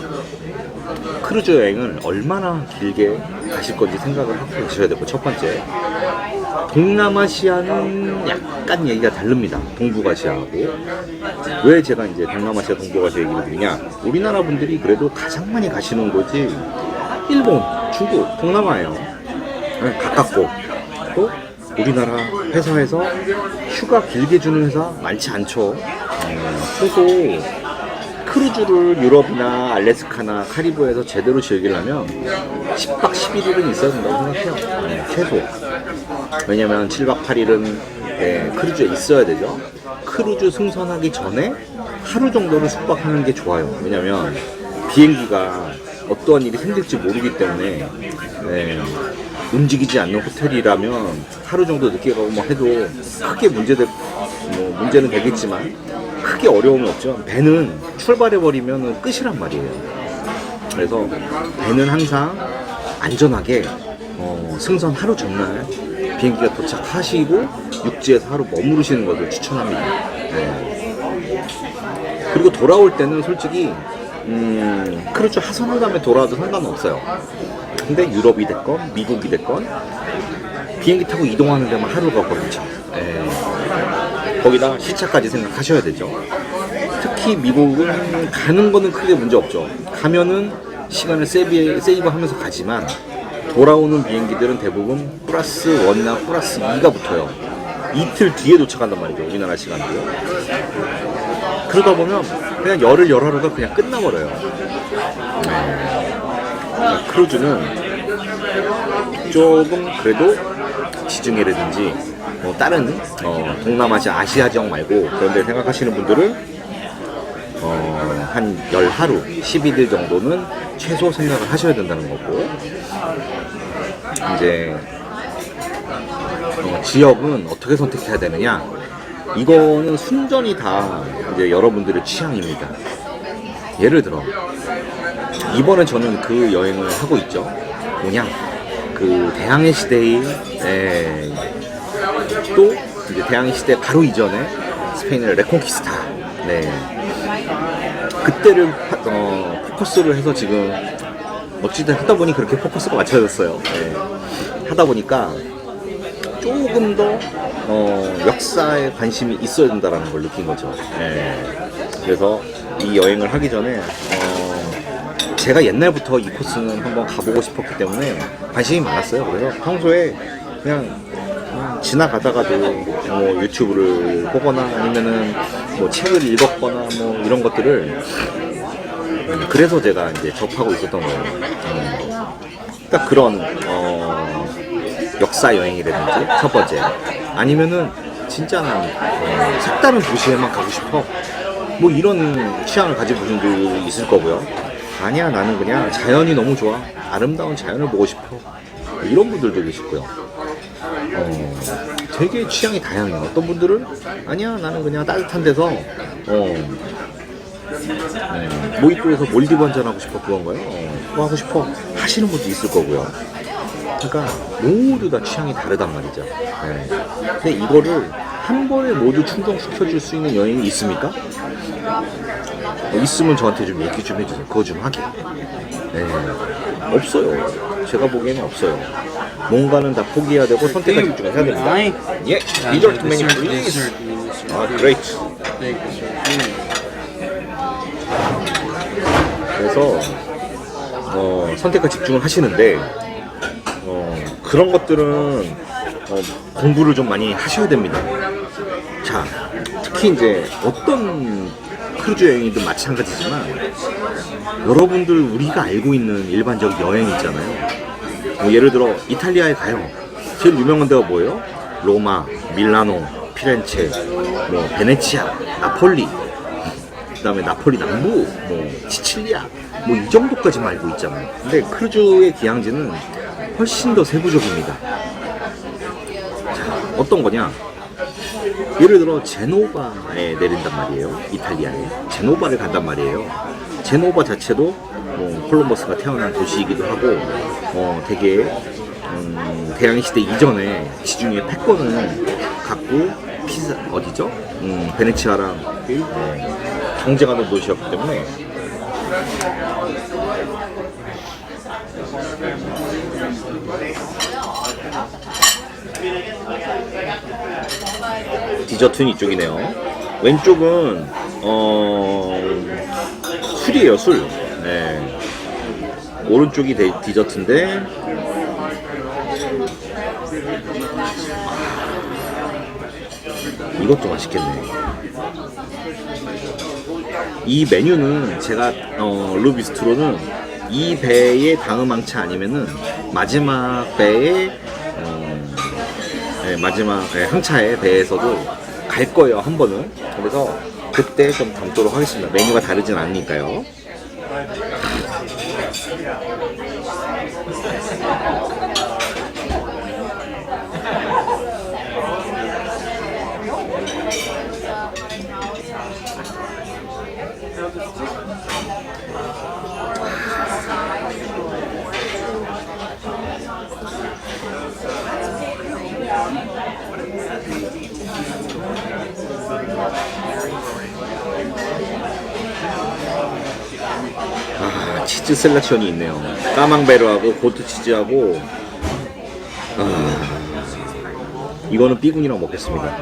크루즈 여행을 얼마나 길게 가실 건지 생각을 하고 계셔야 되고, 첫 번째 동남아시아는 약간 얘기가 다릅니다. 동북아시아하고. 왜 제가 이제 동남아시아, 동북아시아 얘기를 드리냐, 우리나라 분들이 그래도 가장 많이 가시는 곳이 일본, 중국, 동남아예요. 네, 가깝고 또 우리나라 회사에서 휴가 길게 주는 회사 많지 않죠. 최소 크루즈를 유럽이나 알래스카나 카리브에서 제대로 즐기려면 10박 11일은 있어야 된다고 생각해요. 네, 최소. 왜냐면 7박 8일은 크루즈에 있어야 되죠. 크루즈 승선하기 전에 하루 정도는 숙박하는 게 좋아요. 왜냐면 비행기가 어떠한 일이 생길지 모르기 때문에 움직이지 않는 호텔이라면 하루 정도 늦게 가고 뭐 해도 크게 문제는 되겠지만 크게 어려움은 없죠. 배는 출발해버리면 끝이란 말이에요. 그래서 배는 항상 안전하게 승선 하루 전날 비행기가 도착하시고 육지에서 하루 머무르시는 것을 추천합니다. 네. 그리고 돌아올 때는 솔직히 크루즈 하선한 다음에 돌아와도 상관없어요. 근데 유럽이 됐건 미국이 됐건 비행기 타고 이동하는 데만 하루가 걸리죠. 거기다 시차까지 생각하셔야 되죠. 특히 미국은 가는 거는 크게 문제 없죠. 가면은 시간을 세이브하면서 가지만 돌아오는 비행기들은 대부분 플러스 1이나 플러스 2가 붙어요. 이틀 뒤에 도착한단 말이죠. 우리나라 시간으로. 그러다 보면 그냥 열하루가 그냥 끝나버려요. 크루즈는 조금 그래도 지중해라든지 뭐 다른 동남아시아, 아시아 지역 말고 그런 데 생각하시는 분들은 한 10하루, 11일 정도는 최소 생각을 하셔야 된다는 거고, 이제 지역은 어떻게 선택해야 되느냐, 이거는 순전히 다 이제 여러분들의 취향입니다. 예를 들어 이번에 저는 그 여행을 하고 있죠. 뭐냐, 그 대항해 시대의 또 이제 대항해 시대 바로 이전에 스페인의 레콘키스타 그때를 포커스를 해서 지금 어찌든 하다 보니 그렇게 포커스가 맞춰졌어요. 하다 보니까 조금 더 역사에 관심이 있어야 된다라는 걸 느낀 거죠. 그래서 이 여행을 하기 전에 제가 옛날부터 이 코스는 한번 가보고 싶었기 때문에 관심이 많았어요. 그래서 평소에 그냥 지나가다가도 뭐 유튜브를 보거나 아니면은 뭐 책을 읽었거나 뭐 이런 것들을 그래서 제가 이제 접하고 있었던 거예요. 딱 그런 역사 여행이라든지 첫 번째 아니면은 진짜 난 색다른 도시에만 가고 싶어 뭐 이런 취향을 가진 분들도 있을 거고요. 아니야 나는 그냥 자연이 너무 좋아 아름다운 자연을 보고 싶어 이런 분들도 계시고요. 되게 취향이 다양해요. 어떤 분들은 아니야 나는 그냥 따뜻한 데서 모히또에서 몰디브 한잔 하고 싶어 그건가요? 뭐 하고 싶어 하시는 분도 있을 거고요. 그러니까 모두 다 취향이 다르단 말이죠. 근데 이거를 한 번에 모두 충족시켜줄 수 있는 여행이 있습니까? 있으면 저한테 좀 얘기 좀 해주세요. 그거 좀 하게. 없어요. 제가 보기에는 없어요. 뭔가는 다 포기해야 되고 선택과 집중을 해야 됩니다. 예, 디저트 메뉴 플리즈. 아, great. 그래서 선택과 집중을 하시는데 그런 것들은 공부를 좀 많이 하셔야 됩니다. 자, 특히 이제 어떤 크루즈 여행이든 마찬가지지만 여러분들 우리가 알고 있는 일반적 여행 있잖아요. 예를 들어 이탈리아에 가요. 제일 유명한 데가 뭐예요? 로마, 밀라노, 피렌체, 뭐 베네치아, 나폴리, 그 다음에 나폴리 남부, 뭐 시칠리아, 뭐 이 정도까지만 알고 있잖아요. 근데 크루즈의 기항지는 훨씬 더 세부적입니다. 자, 어떤 거냐? 예를 들어 제노바에 내린단 말이에요. 이탈리아에 제노바를 간단 말이에요. 제노바 자체도 뭐 콜럼버스가 태어난 도시이기도 하고 되게 대항해 시대 이전에 지중해 패권을 갖고 피사 어디죠? 베네치아랑 경쟁하는 도시였기 때문에 디저트는 이쪽이네요. 왼쪽은 술이에요, 술. 오른쪽이 디저트인데 이것도 맛있겠네. 이 메뉴는 제가 르비스트로는 이 배의 다음 항차 아니면은 마지막 배의 마지막 항차의 배에서도 갈 거예요, 한 번은. 그래서 그때 좀 담도록 하겠습니다. 메뉴가 다르진 않으니까요. 치즈 셀렉션이 있네요. 까망베르하고 고트 치즈하고 이거는 삐군이랑 먹겠습니다.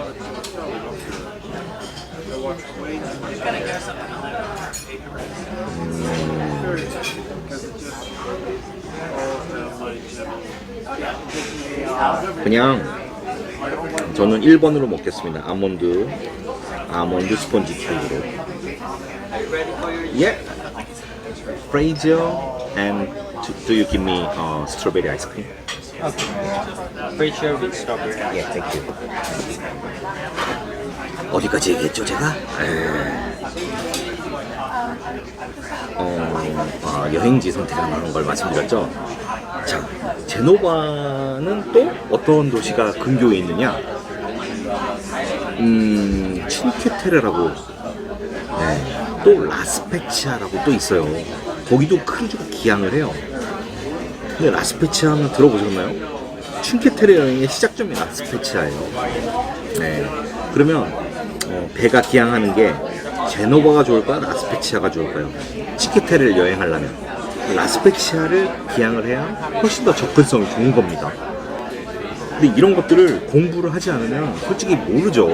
그냥 저는 1번으로 먹겠습니다. 아몬드 스펀지 케이크로. 예. Fraser and do you give me strawberry ice cream? Okay. Fraser with strawberry. Yeah, thank you. 어디까지 얘기했죠, 제가? 여행지 선택하는 걸 말씀드렸죠. 자, 제노바는 또 어떤 도시가 근교에 있느냐? 친큐테레라고, 또 라스페치아라고 또 있어요. 거기도 크루즈가 기항을 해요. 근데 라스페치아 하면 들어보셨나요? 춘케테레 여행의 시작점이 라스페치아예요. 네. 그러면 배가 기항하는 게 제노바가 좋을까요? 라스페치아가 좋을까요? 춘케테레를 여행하려면 라스페치아를 기항을 해야 훨씬 더 접근성이 좋은 겁니다. 근데 이런 것들을 공부를 하지 않으면 솔직히 모르죠.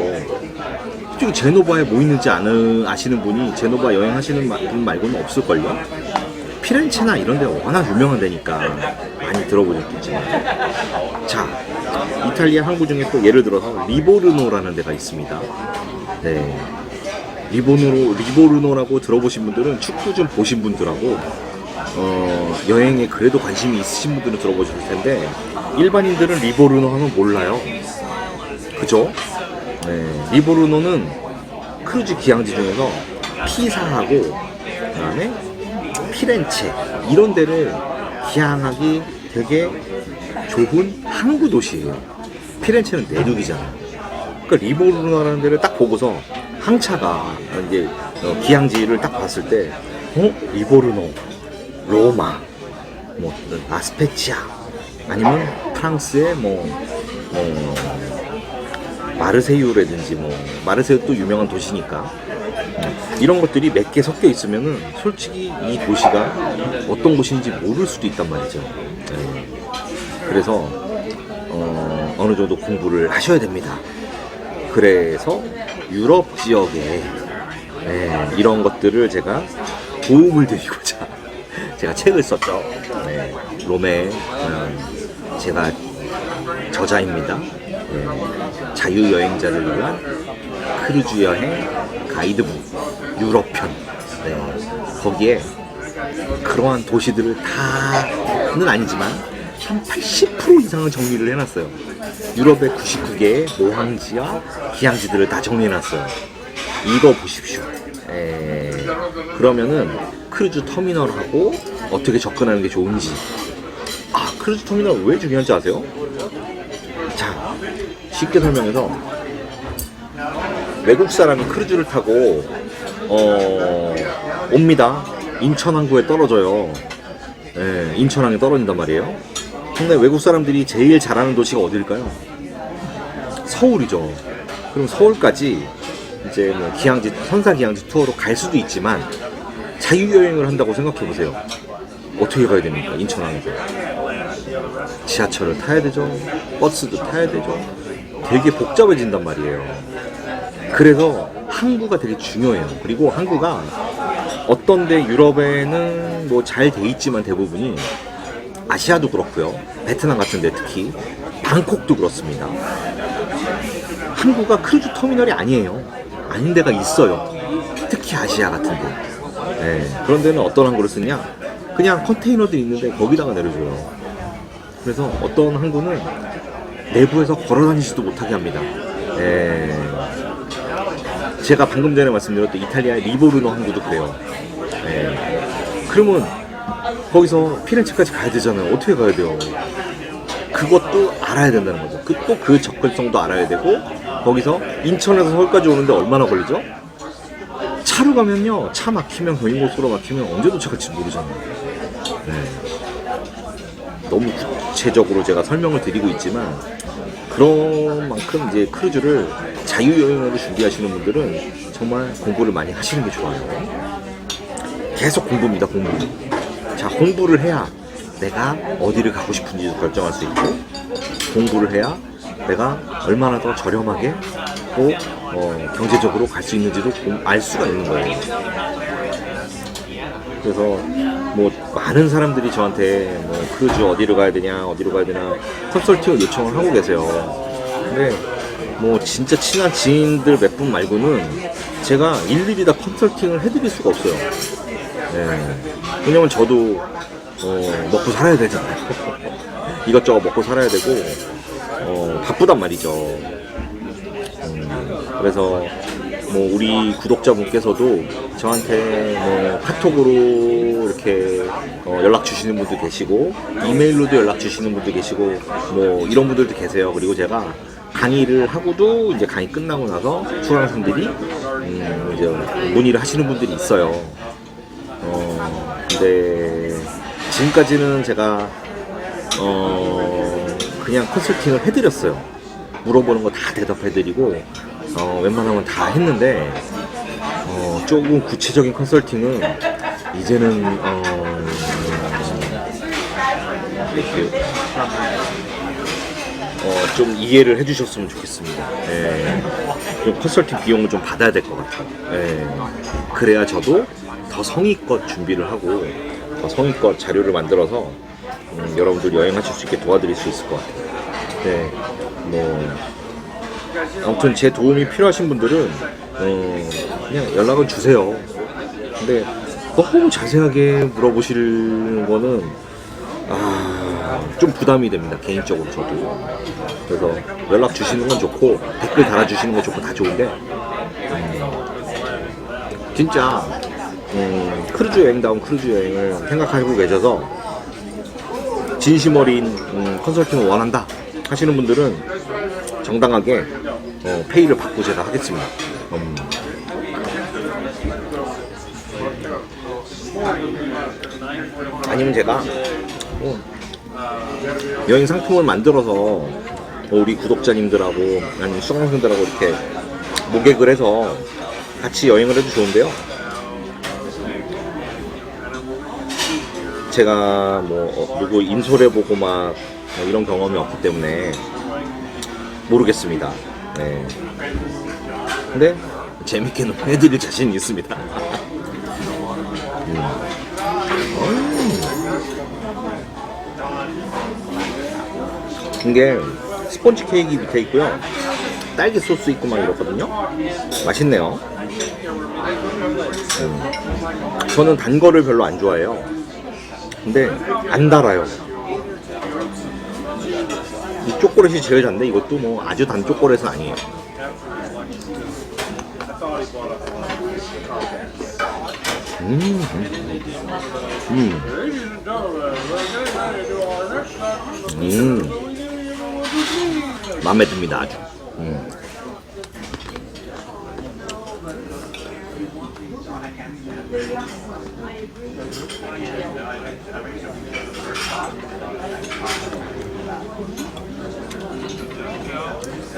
솔직히 제노바에 뭐 있는지 아시는 분이 제노바 여행하시는 분 말고는 없을걸요? 피렌체나 이런 데가 워낙 유명한 데니까 많이 들어보셨겠지만. 자, 이탈리아 항구 중에 또 예를 들어서 리보르노라는 데가 있습니다. 네. 리보르노라고 들어보신 분들은 축구 좀 보신 분들하고 여행에 그래도 관심이 있으신 분들은 들어보실 텐데 일반인들은 리보르노 하면 몰라요. 그죠? 네. 리보르노는 크루즈 기항지 중에서 피사하고 그다음에 피렌체 이런 데를 기항하기 되게 좋은 항구 도시예요. 피렌체는 내륙이잖아요. 그러니까 리보르노라는 데를 딱 보고서 항차가 이제 기항지를 딱 봤을 때 리보르노, 로마, 뭐 라스페치아 아니면 프랑스의 마르세유라든지 마르세유 또 유명한 도시니까 이런 것들이 몇 개 섞여 있으면은 솔직히 이 도시가 어떤 곳인지 모를 수도 있단 말이죠. 네. 그래서 어느 정도 공부를 하셔야 됩니다. 그래서 유럽 지역에 이런 것들을 제가 도움을 드리고자 제가 책을 썼죠. 네. 롬의 제가 저자입니다. 네. 자유여행자를 위한 크루즈 여행 가이드북 유럽편. 네. 거기에 그러한 도시들을 다는 아니지만 한 80% 이상은 정리를 해놨어요. 유럽의 99개의 모항지와 기항지들을 다 정리해놨어요. 이거 보십시오. 그러면은 크루즈 터미널하고 어떻게 접근하는 게 좋은지. 크루즈 터미널 왜 중요한지 아세요? 자, 쉽게 설명해서 외국 사람이 크루즈를 타고 옵니다. 인천항구에 떨어져요. 인천항에 떨어진단 말이에요. 근데 외국 사람들이 제일 잘하는 도시가 어딜까요? 서울이죠. 그럼 서울까지 이제 뭐 기항지, 선사 기항지 투어로 갈 수도 있지만 자유여행을 한다고 생각해 보세요. 어떻게 가야 됩니까? 인천항에서 지하철을 타야 되죠. 버스도 타야 되죠. 되게 복잡해진단 말이에요. 그래서 항구가 되게 중요해요. 그리고 항구가 어떤데 유럽에는 뭐 잘 돼 있지만 대부분이 아시아도 그렇고요. 베트남 같은 데 특히 방콕도 그렇습니다. 항구가 크루즈 터미널이 아니에요. 아닌 데가 있어요. 특히 아시아 같은 데. 그런 데는 어떤 항구를 쓰냐? 그냥 컨테이너들이 있는데 거기다가 내려줘요. 그래서 어떤 항구는 내부에서 걸어다니지도 못하게 합니다. 제가 방금 전에 말씀드렸던 이탈리아의 리보르노 항구도 그래요. 그러면 거기서 피렌체까지 가야 되잖아요. 어떻게 가야 돼요? 그것도 알아야 된다는 거죠. 또 그 접근성도 알아야 되고 거기서 인천에서 서울까지 오는데 얼마나 걸리죠? 차로 가면요. 차 막히면 경인고속도로 막히면 언제 도착할지 모르잖아요. 너무 구체적으로 제가 설명을 드리고 있지만 그런 만큼 이제 크루즈를 자유여행으로 준비하시는 분들은 정말 공부를 많이 하시는 게 좋아요. 계속 공부입니다. 공부. 자, 공부를 해야 내가 어디를 가고 싶은지도 결정할 수 있고 공부를 해야 내가 얼마나 더 저렴하게 또 경제적으로 갈 수 있는지도 알 수가 있는 거예요. 그래서 뭐 많은 사람들이 저한테 뭐 크루즈 어디로 가야 되냐 컨설팅을 요청을 하고 계세요. 근데 뭐 진짜 친한 지인들 몇 분 말고는 제가 일일이 다 컨설팅을 해드릴 수가 없어요. 왜냐면 저도 먹고 살아야 되잖아요. 이것저것 먹고 살아야 되고 바쁘단 말이죠. 그래서 뭐 우리 구독자분께서도 저한테 뭐 카톡으로 이렇게 연락 주시는 분도 계시고 이메일로도 연락 주시는 분도 계시고 뭐 이런 분들도 계세요. 그리고 제가 강의를 하고도 이제 강의 끝나고 나서 수강생들이 이제 문의를 하시는 분들이 있어요. 근데 지금까지는 제가 그냥 컨설팅을 해드렸어요. 물어보는 거 다 대답해드리고 웬만하면 다 했는데 조금 구체적인 컨설팅은 이제는 이렇게 좀 이해를 해주셨으면 좋겠습니다. 예. 좀 컨설팅 비용을 좀 받아야 될 것 같아요. 예. 그래야 저도 더 성의껏 준비를 하고 더 성의껏 자료를 만들어서 여러분들 여행하실 수 있게 도와드릴 수 있을 것 같아요. 네. 뭐 아무튼 제 도움이 필요하신 분들은 그냥 연락을 주세요. 근데 너무 자세하게 물어보시는 거는 좀 부담이 됩니다. 개인적으로 저도. 그래서 연락 주시는 건 좋고 댓글 달아주시는 건 좋고 다 좋은데 진짜 크루즈 여행다운 크루즈 여행을 생각하고 계셔서 진심 어린 컨설팅을 원한다 하시는 분들은 정당하게 페이를 받고 제가 하겠습니다. 아니면 제가 여행 상품을 만들어서 우리 구독자님들하고 아니면 수강생들하고 이렇게 모객을 해서 같이 여행을 해도 좋은데요. 제가 뭐 누구 인솔해보고 막 이런 경험이 없기 때문에 모르겠습니다. 네. 근데 재밌게는 해드릴 자신이 있습니다. 이게 스폰지 케이크 밑에 있고요. 딸기 소스 있고 막 이렇거든요. 맛있네요. 저는 단 거를 별로 안 좋아해요. 근데 안 달아요. 이 초콜릿이 제일 단데 이것도 뭐 아주 단 초콜릿은 아니에요. 마음에 듭니다 아주.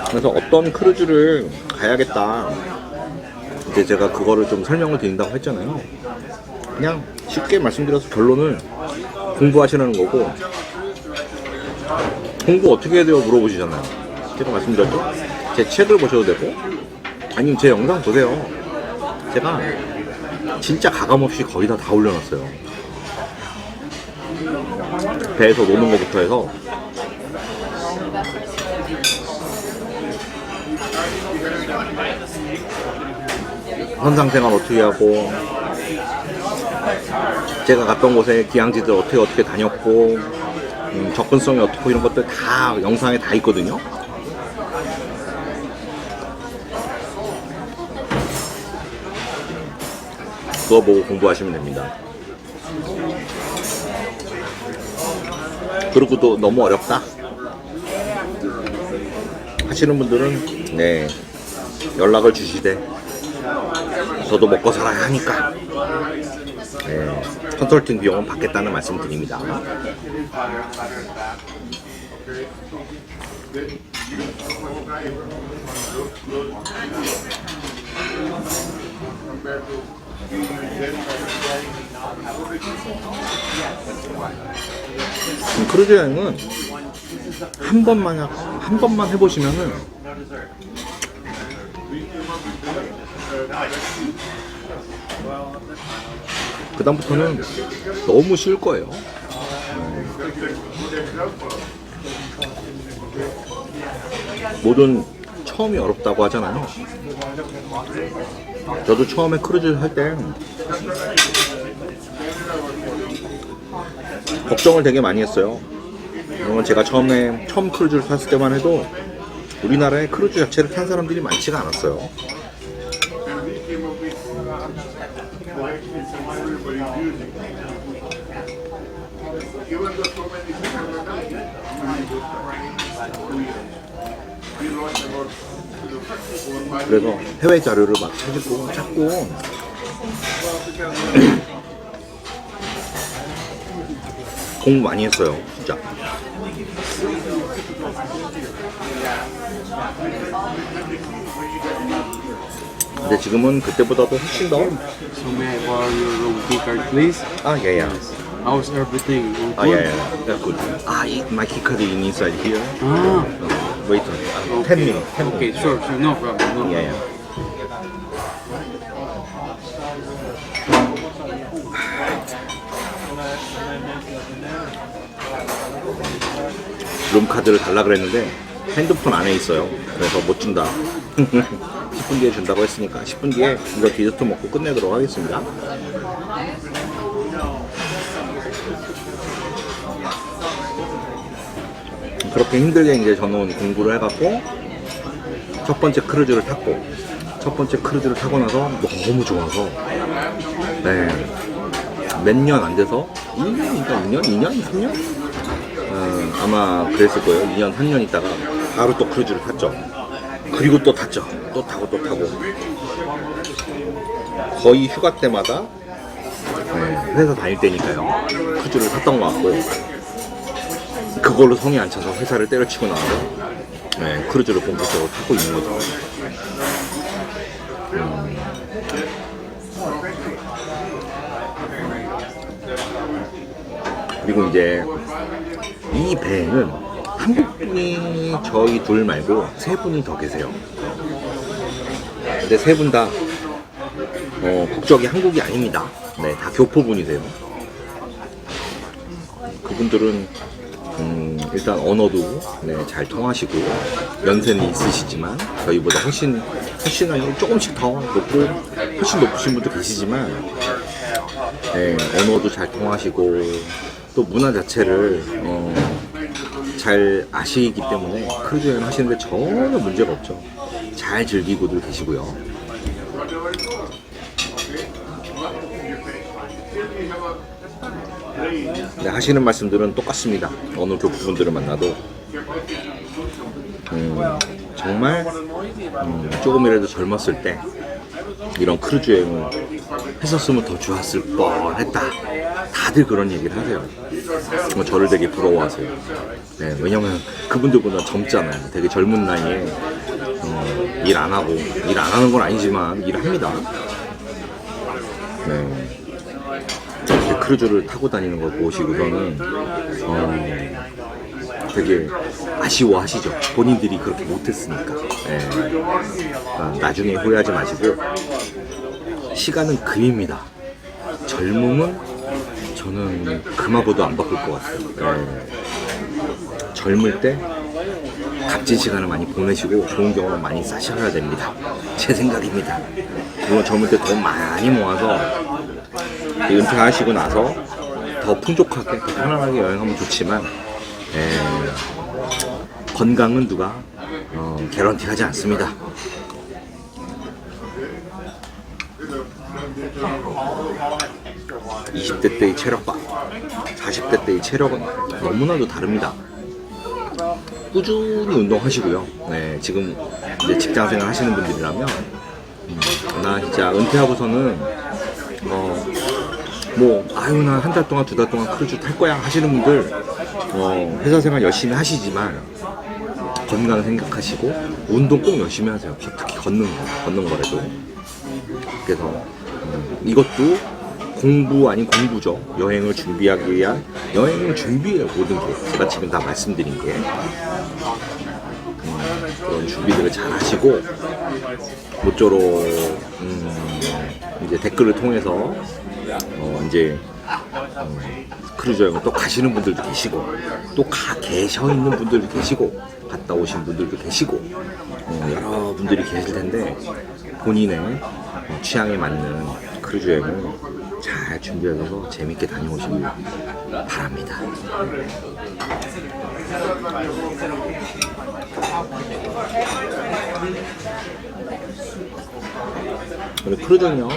그래서 어떤 크루즈를 가야겠다 이제 제가 그거를 좀 설명을 드린다고 했잖아요. 그냥 쉽게 말씀드려서 결론은 공부하시라는 거고, 공부 어떻게 해야 돼요 물어보시잖아요. 제가 말씀드렸죠. 제 책을 보셔도 되고 아니면 제 영상 보세요. 제가 진짜 가감없이 거의 다 올려놨어요. 배에서 노는 거부터 해서 현상생활 어떻게 하고 제가 갔던 곳에 기항지들 어떻게 다녔고 접근성이 어떻고 이런 것들 다 영상에 다 있거든요. 그거 보고 공부하시면 됩니다. 그리고 또 너무 어렵다 하시는 분들은 네 연락을 주시되 저도 먹고 살아야 하니까 네, 컨설팅 비용은 받겠다는 말씀 드립니다. 크루즈 여행은 한 번만 해보시면은 그다음부터는 너무 쉬울 거예요. 뭐든 처음이 어렵다고 하잖아요. 저도 처음에 크루즈 할 때 걱정을 되게 많이 했어요. 왜냐면 제가 처음 크루즈를 탔을 때만 해도 우리나라에 크루즈 자체를 탄 사람들이 많지가 않았어요. 그래서 해외 자료를 막 찾고 공부 많이 했어요. 진짜. 근데 지금은 그때보다도 훨씬 더. So may I borrow your room key card, please? 아, 예예. How's everything? All 아, good? 예예. Yeah, good. 아, my key card is inside here. Ah, Wait, 10 minutes. 10 okay, minutes. sure, no problem. No 예, 예. problem. 룸카드를 달라 그랬는데 핸드폰 안에 있어요. 그래서 못 준다. 10분 뒤에 준다고 했으니까 10분 뒤에 이거 디저트 먹고 끝내도록 하겠습니다. 그렇게 힘들게 이제 저는 공부를 해갖고 첫 번째 크루즈를 탔고, 첫 번째 크루즈를 타고 나서 너무 좋아서 몇 년 안 돼서 1년인가 2년? 2년? 3년? 아마 그랬을 거예요. 2년, 3년 있다가 바로 또 크루즈를 탔죠. 그리고 또 탔죠. 또 타고 또 타고. 거의 휴가 때마다 회사 다닐 때니까요. 크루즈를 탔던 것 같고, 그걸로 성이 안 차서 회사를 때려치고 나서 크루즈를 본격적으로 타고 있는 거죠. 그리고 이제 이 배에는 한국 분이 저희 둘 말고 세 분이 더 계세요. 근데 세 분 다 국적이 한국이 아닙니다. 네, 다 교포분이세요. 그분들은 일단 언어도 잘 통하시고 연세는 있으시지만 저희보다 훨씬 아니고 조금씩 더 높고 훨씬 높으신 분도 계시지만 언어도 잘 통하시고 또 문화 자체를 잘 아시기 때문에 크루즈 여행 하시는데 전혀 문제가 없죠. 잘 즐기고들 계시고요. 네, 하시는 말씀들은 똑같습니다. 어느 교포분들을 만나도 정말 조금이라도 젊었을 때 이런 크루즈 여행을 했었으면 더 좋았을 뻔했다. 다들 그런 얘기를 하세요. 저를 되게 부러워하세요. 네, 왜냐면 그분들보다 젊잖아요. 되게 젊은 나이에 일 안 하고, 일 안 하는 건 아니지만 일합니다. 네. 이렇게 크루즈를 타고 다니는 걸 보시고서는 되게 아쉬워하시죠. 본인들이 그렇게 못했으니까. 나중에 후회하지 마시고, 시간은 금입니다. 젊음은 저는 금하고도 안 바꿀 것 같아요. 젊을 때 값진 시간을 많이 보내시고 좋은 경험을 많이 쌓으셔야 됩니다. 제 생각입니다. 물론 젊을 때 돈 많이 모아서 은퇴하시고 나서 더 풍족하게, 더 편안하게 여행하면 좋지만 건강은 누가 개런티하지 않습니다. (20대) 때의 체력과 (40대) 때의 체력은 너무나도 다릅니다. 꾸준히 운동하시고요. 지금 이제 직장생활 하시는 분들이라면 나 진짜 은퇴하고서는 아유 나 한 달 동안 두 달 동안 크루즈 탈 거야 하시는 분들 회사 생활 열심히 하시지만 건강 생각하시고 운동 꼭 열심히 하세요. 특히 걷는 거라도. 그래서 이것도 공부 아닌 공부죠. 여행을 준비하기 위한 여행을 준비해요. 모든 게 제가 지금 다 말씀드린 게 그런 준비들을 잘 하시고, 모쪼록 이제 댓글을 통해서 이제 크루즈 여행을 또 가시는 분들도 계시고, 또 계셔 있는 분들도 계시고, 갔다 오신 분들도 계시고, 여러 분들이 계실 텐데 본인의 취향에 맞는 크루즈 여행을 잘 준비하셔서 재밌게 다녀오시길 바랍니다. 우리 크루즈는요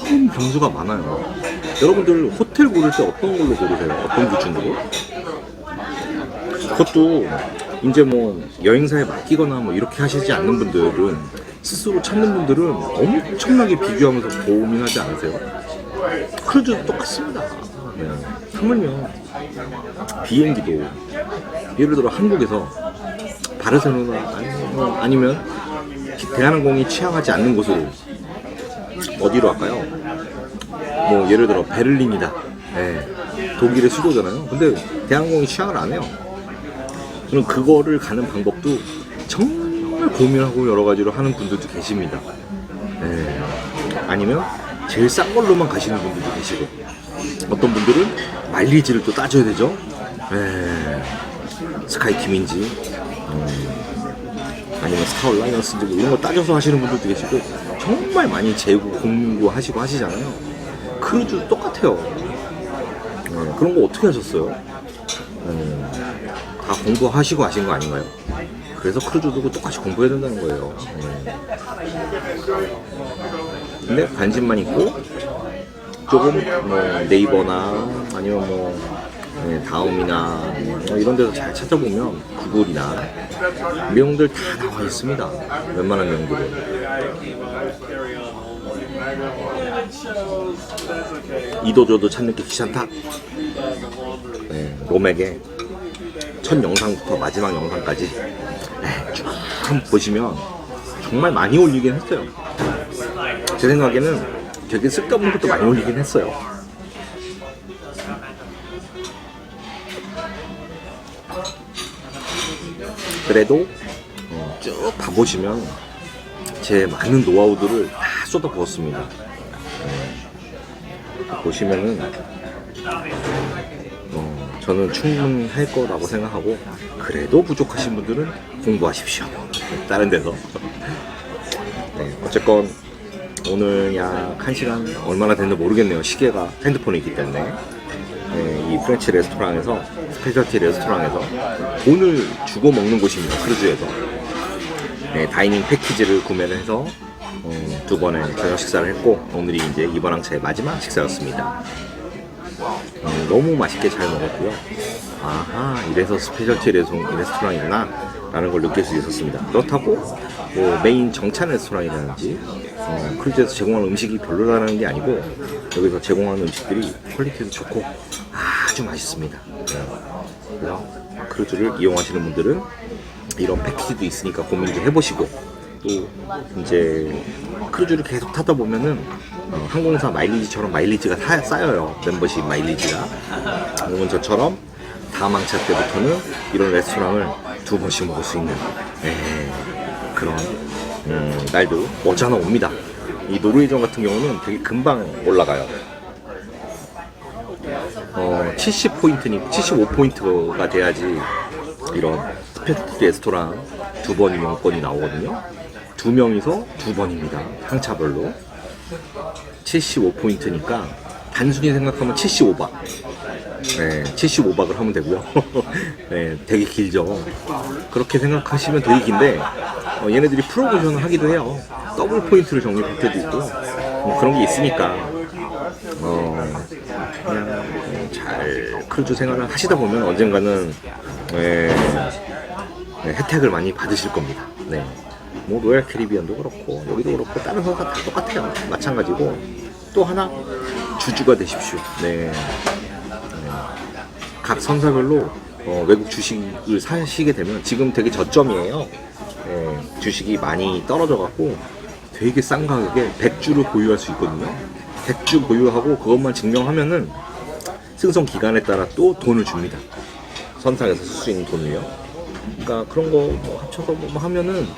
너무 병수가 많아요. 여러분들 호텔 고를 때 어떤 걸로 고르세요? 어떤 기준으로? 그것도 이제 여행사에 맡기거나 이렇게 하시지 않는 분들은, 스스로 찾는 분들은 엄청나게 비교하면서 고민하지 않으세요? 크루즈도 똑같습니다. 네. 하물며 비행기도 예를 들어 한국에서 바르셀로나 아니면 대한항공이 취항하지 않는 곳으로 어디로 갈까요? 뭐 예를 들어 베를린이다. 네. 독일의 수도잖아요. 근데 대한항공이 취항을 안 해요. 그럼 그거를 가는 방법도 정말 고민하고 여러 가지로 하는 분들도 계십니다. 네. 아니면 제일 싼 걸로만 가시는 분들도 계시고, 어떤 분들은 마일리지를 또 따져야 되죠. 네. 스카이팀인지 아니면 스타얼라이언스인지 뭐 이런 거 따져서 하시는 분들도 계시고, 정말 많이 재고 공부하시고 하시잖아요. 크루즈 똑같아요. 네. 그런 거 어떻게 하셨어요? 다 공부하시고 하신 거 아닌가요? 그래서 크루즈도 똑같이 공부해야 된다는 거예요. 근데 관심만 있고 조금 뭐 네이버나 아니면 뭐 다음이나 뭐 이런 데서 잘 찾아보면 구글이나 내용들 다 나와 있습니다. 웬만한 내용들은. 이도저도 찾는 게 귀찮다. 네, 롬에게 첫 영상부터 마지막 영상까지 쭉 한번 보시면 정말 많이 올리긴 했어요. 제 생각에는 되게 쓸데없는 것도 많이 올리긴 했어요. 그래도 쭉 봐보시면 제 많은 노하우들을 다 쏟아부었습니다. 보시면은 저는 충분할 거라고 생각하고, 그래도 부족하신 분들은 공부하십시오. 다른 데서. 네, 어쨌건 오늘 약 1시간 얼마나 됐는지 모르겠네요. 시계가 핸드폰에 있기 때문에. 네, 이 프렌치 레스토랑에서, 스페셜티 레스토랑에서 돈을 주고 먹는 곳입니다. 크루즈에서. 네, 다이닝 패키지를 구매를 해서 2번의 저녁 식사를 했고, 오늘이 이제 이번 항차의 마지막 식사였습니다. 너무 맛있게 잘 먹었고요. 아하, 이래서 스페셜티 레스토랑이구나 라는 걸 느낄 수 있었습니다. 그렇다고 뭐 메인 정찬 레스토랑이라든지 크루즈에서 제공하는 음식이 별로라는 게 아니고, 여기서 제공하는 음식들이 퀄리티도 좋고 아주 맛있습니다. 그래서 크루즈를 이용하시는 분들은 이런 패키지도 있으니까 고민도 해보시고, 또 이제 크루즈를 계속 타다 보면은 항공사 마일리지처럼 마일리지가 쌓여요. 멤버십 마일리지가. 그러면 저처럼 다음 항차 때부터는 이런 레스토랑을 2번씩 먹을 수 있는 그런 날도 머지않아 옵니다. 이 노르웨이전 같은 경우는 되게 금방 올라가요. 70포인트니 75포인트가 돼야지 이런 스페셜티 레스토랑 2번 이용권이 나오거든요. 2명이서 2번입니다. 항차별로 75포인트니까 단순히 생각하면 75박. 네, 75박을 하면 되고요. 네, 되게 길죠. 그렇게 생각하시면 되게 긴데 얘네들이 프로모션을 하기도 해요. 더블 포인트를 적립할 때도 있고 그런 게 있으니까 그냥 잘 크루즈 생활을 하시다 보면 언젠가는 혜택을 많이 받으실 겁니다. 네. 뭐 로얄 캐리비안도 그렇고 여기도 그렇고 다른 선사 다 똑같아요. 마찬가지고, 또 하나 주주가 되십시오. 네. 각 선사별로 외국 주식을 사시게 되면 지금 되게 저점이에요. 주식이 많이 떨어져 갖고 되게 싼 가격에 100주를 보유할 수 있거든요. 100주 보유하고 그것만 증명하면은 승선 기간에 따라 또 돈을 줍니다. 선상에서 쓸 수 있는 돈을요. 그러니까 그런 거 뭐 합쳐서 뭐 하면은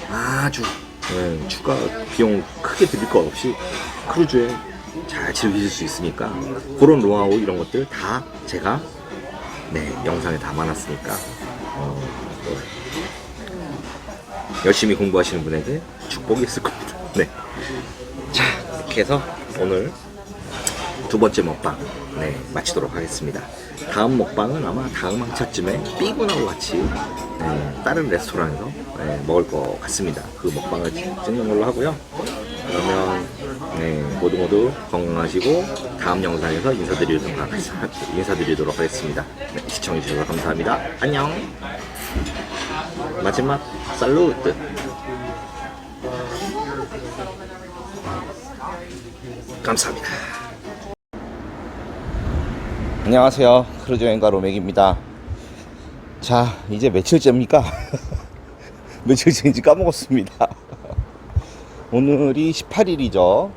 아주 추가 비용 크게 들일 것 없이 크루즈에 잘 즐기실 수 있으니까, 그런 노하우 이런 것들 다 제가 영상에 담아놨으니까 열심히 공부하시는 분에게 축복이 있을 겁니다. 네. 자, 이렇게 해서 오늘 2번째 먹방 마치도록 하겠습니다. 다음 먹방은 아마 다음 항차쯤에 삐군하고 같이 다른 레스토랑에서 먹을 것 같습니다. 그 먹방을 찍는 걸로 하고요. 그러면 모두 건강하시고 다음 영상에서 인사드리도록 하겠습니다. 시청해주셔서 감사합니다. 안녕. 마지막 살루트. 감사합니다. 안녕하세요. 크루즈 여행가 로맥입니다. 자, 이제 며칠째입니까? 며칠째인지 까먹었습니다. 오늘이 18일이죠.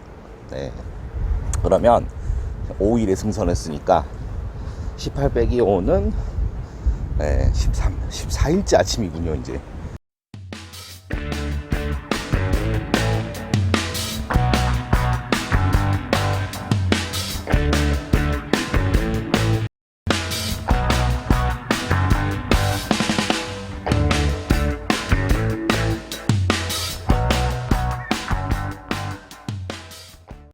네. 그러면 5일에 승선했으니까 18 빼기 5는 14일째 아침이군요, 이제.